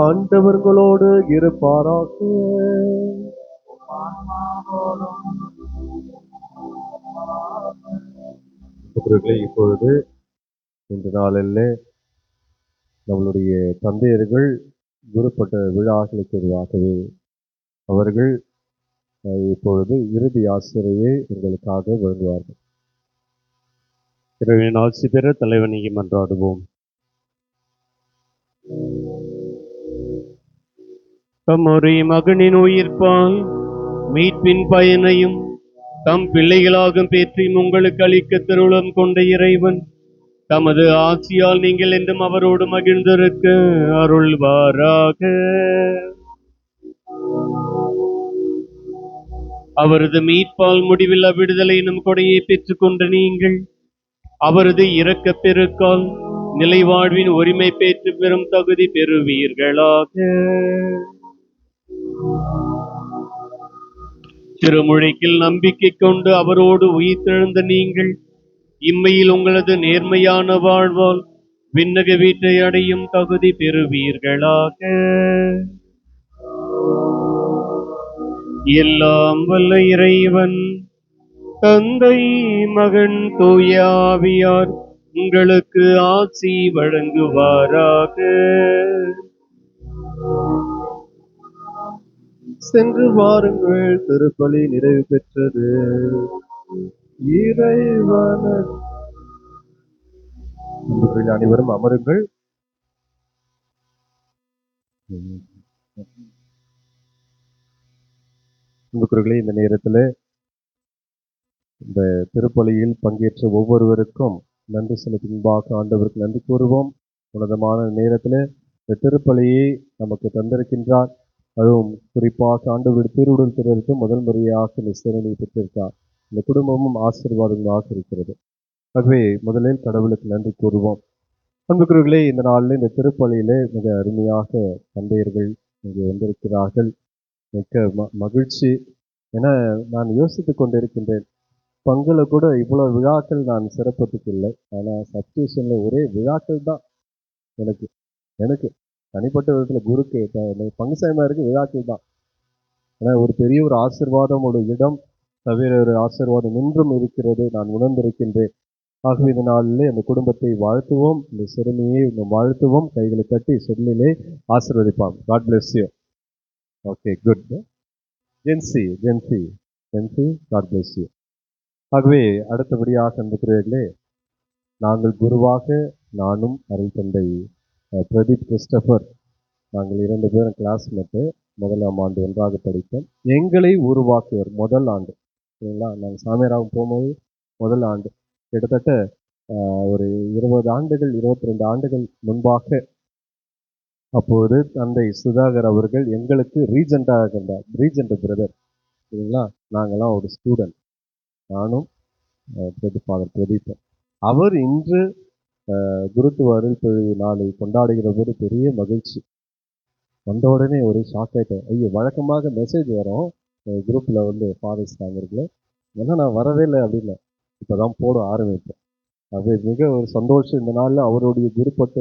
ஆண்டவர்களோடு இருப்பாராக. இப்பொழுது இந்த நாளில் நம்மளுடைய தந்தையர்கள் குருப்பட்ட விழாக்களுக்கு உருவாகவே அவர்கள் இப்பொழுது இறுதி ஆசிரியை எங்களுக்காக வழங்குவார்கள். இறைவனின் ஆட்சி பெற தலைவனையும் மன்றாடுவோம். தம்முடைய மகனின் உயிர்ப்பால் மீட்பின் பயனையும் தம் பிள்ளைகளாகும் பேற்றையும் உங்களுக்கு அளிக்க திருவுளம் கொண்ட இறைவன் தமது ஆட்சியால் நீங்கள் என்றும் அவரோடு மகிழ்ந்திருக்க அருள்வாராக. அவரது மீட்பால் முடிவில்லா விடுதலை எனும் கொடையை பெற்றுக்கொண்ட நீங்கள் அவரது இரக்கப் பெருக்கால் நிலைவாழ்வின் உரிமை பெற்று பெறும் தகுதி பெறுவீர்களாக. திருமுழுக்கில் நம்பிக்கை கொண்டு அவரோடு உயிர்த்தெழுந்த நீங்கள் இம்மையில் உங்களது நேர்மையான வாழ்வால் விண்ணக வீட்டை அடையும் தகுதி பெறுவீர்களாக. எல்லாம் வல்ல இறைவன் தந்தை மகன் தூய ஆவியார் உங்களுக்கு ஆசி வழங்குவாராக. சென்று வாருங்கள், திருப்பலி நிறைவு பெற்றது. இறைவன அனைவரும் அமருங்கள். அன்புக்குரியவர்களே, இந்த நேரத்தில் இந்த திருப்பலியில் பங்கேற்ற ஒவ்வொருவருக்கும் நன்றி செலுத்தும் முன்பாக ஆண்டவருக்கு நன்றி கூறுவோம். உன்னதமான நேரத்தில் இந்த திருப்பலியை நமக்கு தந்திருக்கின்றார். அதுவும் குறிப்பாக ஆண்டவருடைய திருவுடல் திறருக்கு முதல் முறையாக இந்த சிறனை பெற்றிருக்கார். இந்த குடும்பமும் ஆசீர்வாதங்களாக இருக்கிறது. ஆகவே முதலில் கடவுளுக்கு நன்றி கூறுவோம். அன்புக்குரியவர்களே, இந்த நாளில் இந்த திருப்பலியிலே மிக அருமையாக தந்தையர்கள் இங்கே வந்திருக்கிறார்கள். மிக்க மகிழ்ச்சி. என நான் யோசித்து கொண்டிருக்கின்றேன், பங்குல கூட இவ்வளோ விழாக்கள் நான் சிறப்பத்துக்கு இல்லை. ஆனால் சப்ஸ்டியூஷனில் ஒரே விழாக்கள் தான் எனக்கு எனக்கு தனிப்பட்ட விதத்தில் குருக்கு பங்கு சாய்மாருக்கு விழாக்கள் தான். ஏன்னா ஒரு பெரிய ஒரு ஆசீர்வாதம், ஒரு இடம் தவிர ஒரு ஆசீர்வாதம் இன்றும் இருக்கிறது நான் உணர்ந்திருக்கின்றேன். ஆகவே இந்த நாளிலே அந்த குடும்பத்தை வாழ்த்துவோம், இந்த சிறுமியை வாழ்த்துவோம், கைகளை கட்டி சொல்லிலே ஆசீர்வதிப்பாம். God bless you. Okay, good. Jency Jency Jency, God bless you. ஆகவே அடுத்தபடியாக அன்புக்குரியவர்களே, நாங்கள் குருவாக நானும் அருள் தந்தை பிரதீப் கிறிஸ்டபர், நாங்கள் 2 பேரும் கிளாஸ்மேட்டு. முதலாம் ஆண்டு ஒன்றாக படித்தோம். எங்களை உருவாக்கியவர் முதல் ஆண்டு, சரிங்களா? நாங்கள் சாமியாராக போகும்போது முதல் ஆண்டு, கிட்டத்தட்ட ஒரு 20 ஆண்டுகள் 22 ஆண்டுகள் முன்பாக, அப்போது தந்தை சுதாகர் அவர்கள் எங்களுக்கு ரீஜெண்டாக இருந்தார். ரீஜெண்ட் பிரதர், சரிங்களா? நாங்கள்லாம் ஒரு ஸ்டூடெண்ட், நானும் ஃபாதர் பிரதீப். அவர் இன்று குருத்துவ அருள் பொழிவு நாளை கொண்டாடுகிற போது பெரிய மகிழ்ச்சி. வந்த உடனே ஒரு ஷாக் ஆகிட்டேன். ஐயோ, வழக்கமாக மெசேஜ் வரும் குரூப்பில் ஃபாதர்ஸ் தாங்கிறதுல, ஏன்னா நான் வரவே இல்லை அப்படின்னு இப்போ தான் போட ஆரம்பிப்பேன். அது மிக ஒரு சந்தோஷம். இந்த நாளில் அவருடைய குருப்பட்ட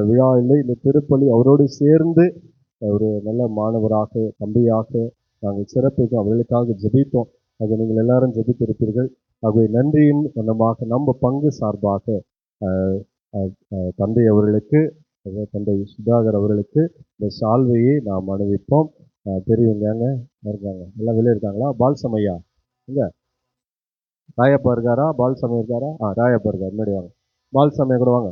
விழாவில் இந்த திருப்பலி அவரோடு சேர்ந்து ஒரு நல்ல மாணவராக தம்பியாக நாங்கள் சிறப்புக்கு அவர்களுக்காக ஜெபித்தோம். அதை நீங்கள் எல்லாரும் ஜெபித்திருப்பீர்கள். ஆகவே நன்றியின் வண்ணமாக நம்ம பங்கு சார்பாக தந்தை அவர்களுக்கு, தந்தை சுதாகர் அவர்களுக்கு இந்த சால்வையை நாம் அணிவிப்போம். பெரியவங்க இருக்காங்க, எல்லாம் வெளியே இருக்காங்களா? பால்சமையா இங்க ராயப்பா இருக்காரா? பால்சமயம் இருக்காரா? ராயப்பா இருக்கார், முன்னாடி வாங்க. பால்சமயம் கூட வாங்க.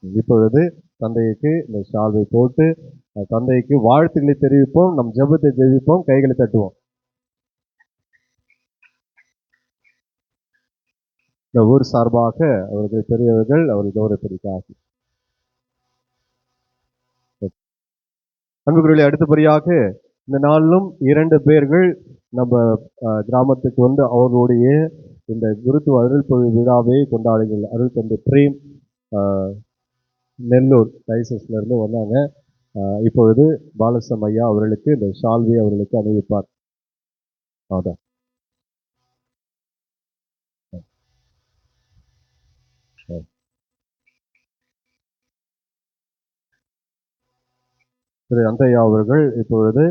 இப்பொழுது தந்தைக்கு இந்த சால்வை போட்டு தந்தைக்கு வாழ்த்துக்களை தெரிவிப்போம், நம் ஜெபத்தை தெரிவிப்போம், கைகளை தட்டுவோம். இந்த ஊர் சார்பாக அவர்கள் பெரியவர்கள் அவர்கள் கௌரவப்படுத்தார்கள். அன்புக்குரியவர்களே, அடுத்தபடியாக இந்த நாளிலும் 2 பேர்கள் நம்ம கிராமத்துக்கு அவர்களுடைய இந்த குருத்துவ அருள் பொழிவு விழாவை கொண்டாடுங்கள். அருள் தந்தை பிரேம் நெல்லூர் டைசஸ்ல இருந்து வந்தாங்க. இப்பொழுது பாலசம் ஐயா அவர்களுக்கு இந்த ஷால்வி அவர்களுக்கு அணிவிப்பார். அதான் திரு அந்தையா அவர்கள் இப்பொழுது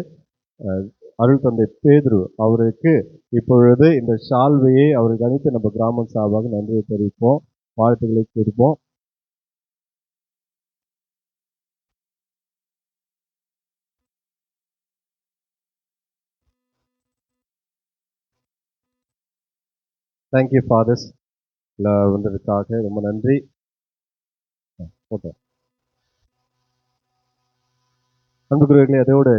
அருள் தந்தை பேதுரு அவருக்கு இப்பொழுது இந்த ஷால்வையை அவருக்கு அளித்து நம்ம கிராமம் சார்பாக நன்றியை தெரிவிப்போம், வாழ்த்துக்களை தெரிவிப்போம். தேங்க்யூ ஃபாதர்ஸ் வந்ததுக்காக ரொம்ப நன்றி. ஓகே அன்புக்குரியவர்களே, அதோடு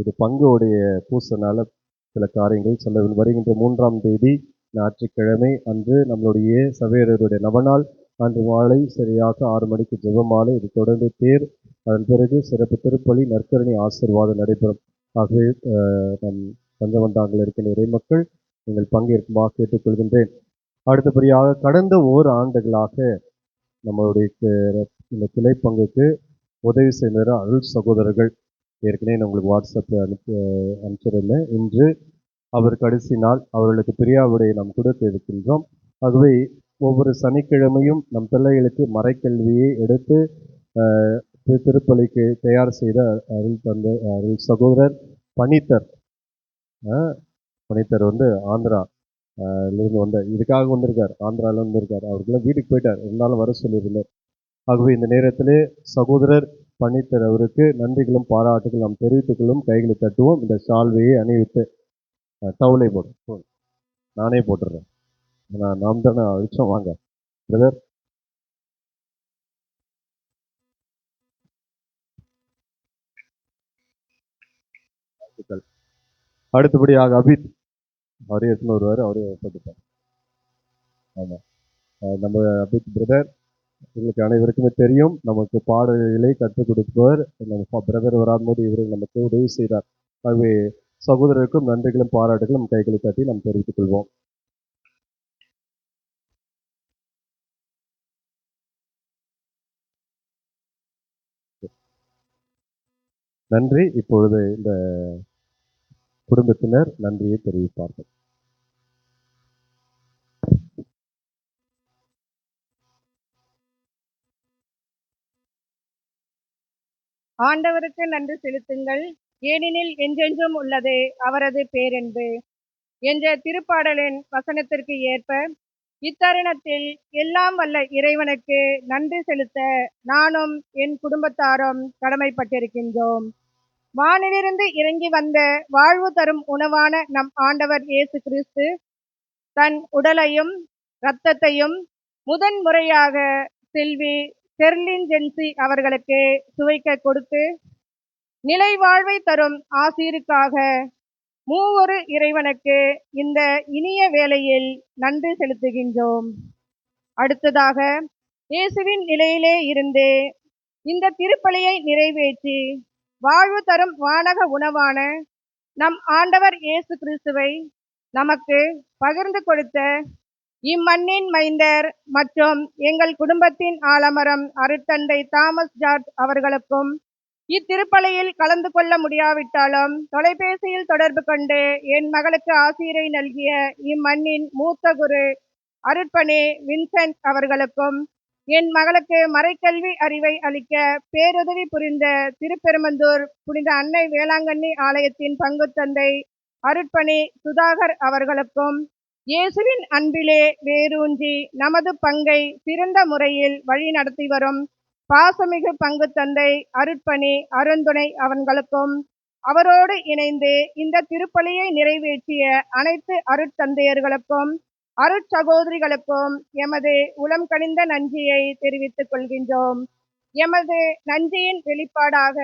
இது பங்குடைய பூசனால சில காரியங்கள் சொல்ல வருகின்ற 3ஆம் தேதி ஞாயிற்றுக்கிழமை அன்று நம்மளுடைய சவேரருடைய நவநாள். அன்று மாலை சரியாக 6 மணிக்கு ஜெபமாலை, இது தொடர்ந்து தேர், அதன் பிறகு சிறப்பு திருப்பலி, நற்கருணை ஆசீர்வாதம் நடைபெறும். ஆகவே நம் பஞ்சவந்தாங்கள் இருக்கிற இறைமக்கள் நீங்கள் பங்கேற்குமாக கேட்டுக்கொள்கின்றேன். அடுத்தபடியாக கடந்த 1 ஆண்டுகளாக நம்மளுடைய இந்த கிளை பங்குக்கு உதவி செய்கிற அருள் சகோதரர்கள் ஏற்கனவே நான் உங்களுக்கு வாட்ஸ்அப்பில் அனுப்பிச்சிருந்தேன். இன்று அவர் கடைசி நாள், அவர்களுக்கு பிரியாவிடையை நாம் கொடுக்க இருக்கின்றோம். ஆகவே ஒவ்வொரு சனிக்கிழமையும் நம் பிள்ளைகளுக்கு மறைக்கல்வியை எடுத்து திருப்பலிக்கு தயார் செய்த அருள் சகோதரர் பணித்தர். பணித்தர் ஆந்திரா இருந்து இதுக்காக வந்திருக்கார், ஆந்திராவில் வந்திருக்கார். அவருக்குலாம் வீட்டுக்கு போயிட்டார், இருந்தாலும் வர சொல்லியிருந்தார். ஆகவே இந்த நேரத்திலே சகோதரர் பணித்தர் அவருக்கு நன்றிகளும் பாராட்டுகளும் நாம் தெரிவித்துக் கொள்ளும். கைகளை தட்டுவோம். இந்த சால்வையை அணிவித்து டவுலை போடும், நானே போட்டுடுறேன். நாம் தானே அழிச்சோம். வாங்க பிரதர். அடுத்தபடியாக அபித் அவரே எடுத்துன்னு வருவார், அவரே போட்டுப்பார். ஆமாம், நம்ம அபித் பிரதர் எங்களுக்கு அனைவருக்குமே தெரியும். நமக்கு பாடல்களை கற்றுக் கொடுப்பவர் நம்ம பிரதர் வராதபோது இவர்கள் நமக்கு உதவி செய்தார். ஆகவே சகோதரருக்கும் நன்றிகளும் பாராட்டுகளும் கைகளை தட்டி நாம் தெரிவித்துக் கொள்வோம். நன்றி. இப்பொழுது இந்த குடும்பத்தினர் நன்றியை தெரிவிப்பார்கள். ஆண்டவருக்கு நன்றி செலுத்துங்கள், ஏனெனில் என்றென்றும் உள்ளது அவரது பேரன்பு என்ற திருப்பாடலின் வசனத்திற்கு ஏற்ப இத்தருணத்தில் எல்லாம் வல்ல இறைவனுக்கு நன்றி செலுத்த நானும் என் குடும்பத்தாரும் கடமைப்பட்டிருக்கின்றோம். வானிலிருந்து இறங்கி வந்த வாழ்வு தரும் உணவான நம் ஆண்டவர் இயேசு கிறிஸ்து தன் உடலையும் இரத்தத்தையும் முதன்முறையாக செல்வி செர்லின் ஜென்சி அவர்களுக்கு சுவைக்க கொடுத்து நிலை வாழ்வை தரும் ஆசீருக்காக மூவொரு இறைவனுக்கு இந்த இனிய வேளையில் நன்றி செலுத்துகின்றோம். அடுத்ததாக இயேசுவின் நிலையிலே இருந்து இந்த திருப்பலியை நிறைவேற்றி வாழ்வு தரும் வானக உணவான நம் ஆண்டவர் இயேசு கிறிஸ்துவை நமக்கு பகிர்ந்து கொடுத்த இம்மண்ணின் மைந்தர் மற்றும் எங்கள் குடும்பத்தின் ஆலமரம் அருட்தந்தை தாமஸ் ஜார்ஜ் அவர்களுக்கும் இத்திருப்பலியில் கலந்து கொள்ள முடியாவிட்டாலும் தொலைபேசியில் தொடர்பு கொண்டு என் மகளுக்கு ஆசிரை நல்கிய இம்மண்ணின் மூத்த குரு அருட்பணி வின்சென்ட் அவர்களுக்கும் என் மகளுக்கு மறைக்கல்வி அறிவை அளிக்க பேருதவி புரிந்த திருப்பெருமந்தூர் புனித அன்னை வேளாங்கண்ணி ஆலயத்தின் பங்குத்தந்தை அருட்பணி சுதாகர் அவர்களுக்கும் இயேசுவின் அன்பிலே வேரூன்றி நமது பங்கை சிறந்த முறையில் வழி நடத்தி வரும் பாசமிகு பங்கு தந்தை அருட்பணி அருந்துணை அவர்களுக்கும் அவரோடு இணைந்து இந்த திருப்பலியை நிறைவேற்றிய அனைத்து அருட்தந்தையர்களுக்கும் அருட்சகோதரிகளுக்கும் எமது உளம் கனிந்த நன்றியை தெரிவித்துக் கொள்கின்றோம். எமது நன்றியின் வெளிப்பாடாக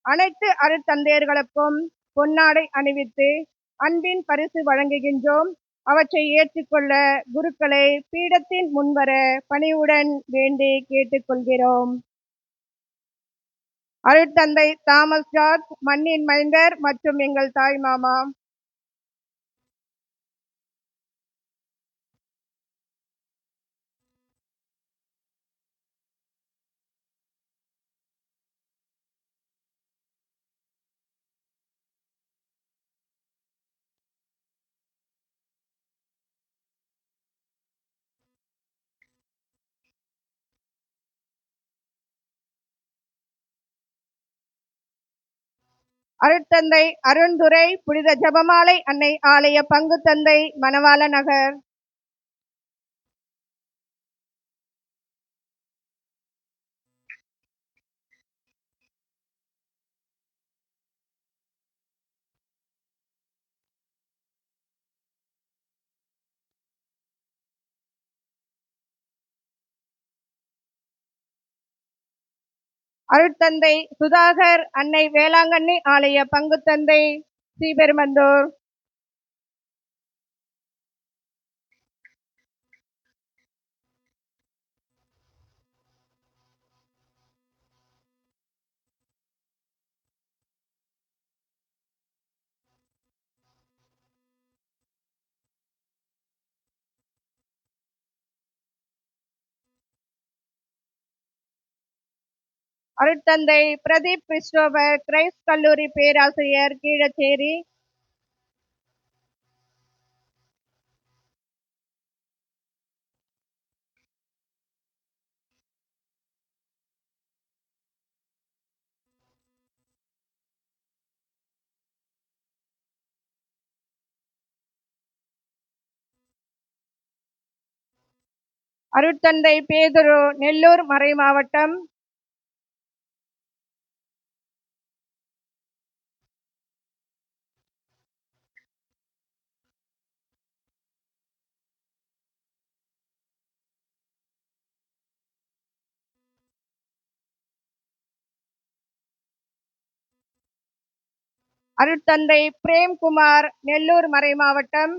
அனைத்து அருட்தந்தையர்களுக்கும் பொன்னாடை அணிவித்து அன்பின் பரிசு வழங்குகின்றோம். அவற்றை ஏற்றுக்கொள்ள குருக்களை பீடத்தின் முன்வர பணிவுடன் வேண்டி கேட்டுக்கொள்கிறோம். அருட்தந்தை தாமஸ் ஜார்ஜ், மண்ணின் மைந்தர் மற்றும் எங்கள் தாய் மாமா. அருட்தந்தை அருண்துரை, புனித ஜபமாலை அன்னை ஆலய பங்கு தந்தை, மணவாள நகர். அருட்தந்தை சுதாகர், அன்னை வேளாங்கண்ணி ஆலய பங்கு தந்தை, ஸ்ரீபெருமந்தூர். அருட்தந்தை பிரதீப் கிறிஸ்டோபர் கிரைஸ்ட் கல்லூரி பேராசிரியர் கீழச்சேரி. அருட்தந்தை பேதுரு நெல்லூர் மறைமாவட்டம். அருட்தந்தை பிரேம்குமார் நெல்லூர் மறைமாவட்டம்.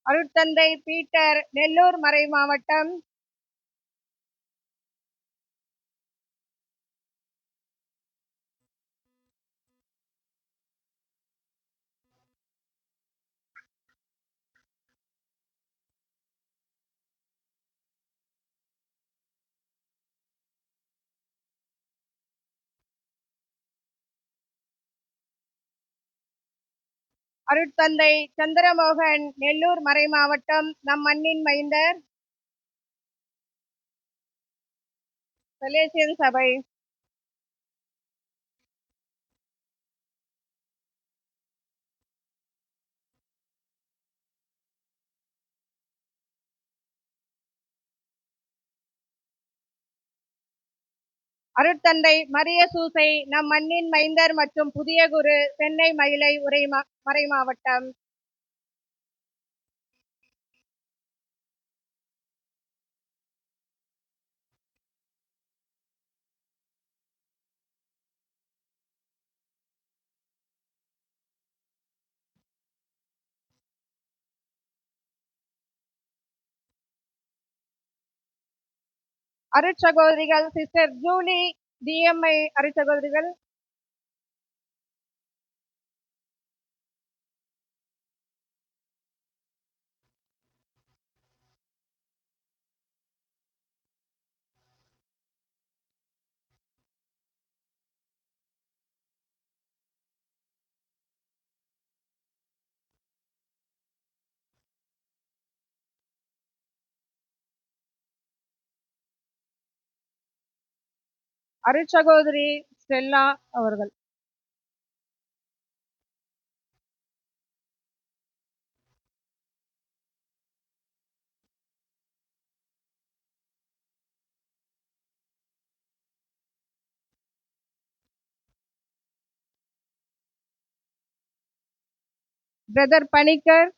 அருட்தந்தை பீட்டர் நெல்லூர் மறைமாவட்டம். அருட்தந்தை சந்திரமோகன் நெல்லூர் மறைமாவட்டம். நம் மண்ணின் மைந்தர், சலேசியன் சபை. அருட்தந்தை மரிய சூசை நம் மண்ணின் மைந்தர் மற்றும் புதிய குரு, சென்னை மயிலை மறைமாவட்டம். அருட்சகோதரிகள் சிஸ்டர் ஜூலி டிஎம்ஐ அருட்சகோதரிகள். அருட்சகோதரி ஸ்டெல்லா அவர்கள். Brother Panicker.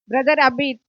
Brother Abid.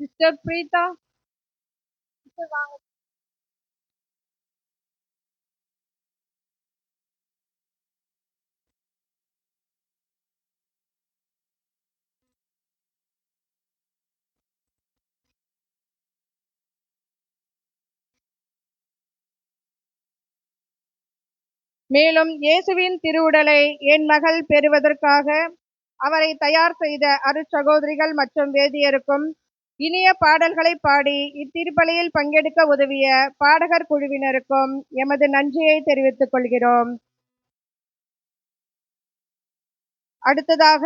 Sister Preetha. எடுத்து வாங்க. மேலும் இயேசுவின் திருவுடலை என் மகள் பெறுவதற்காக அவரை தயார் செய்த அருட்சகோதரிகள் மற்றும் வேதியருக்கும் இனிய பாடல்களை பாடி இத்திருப்பலியில் பங்கெடுக்க உதவிய பாடகர் குழுவினருக்கும் எமது நன்றியை தெரிவித்துக் கொள்கிறோம். அடுத்ததாக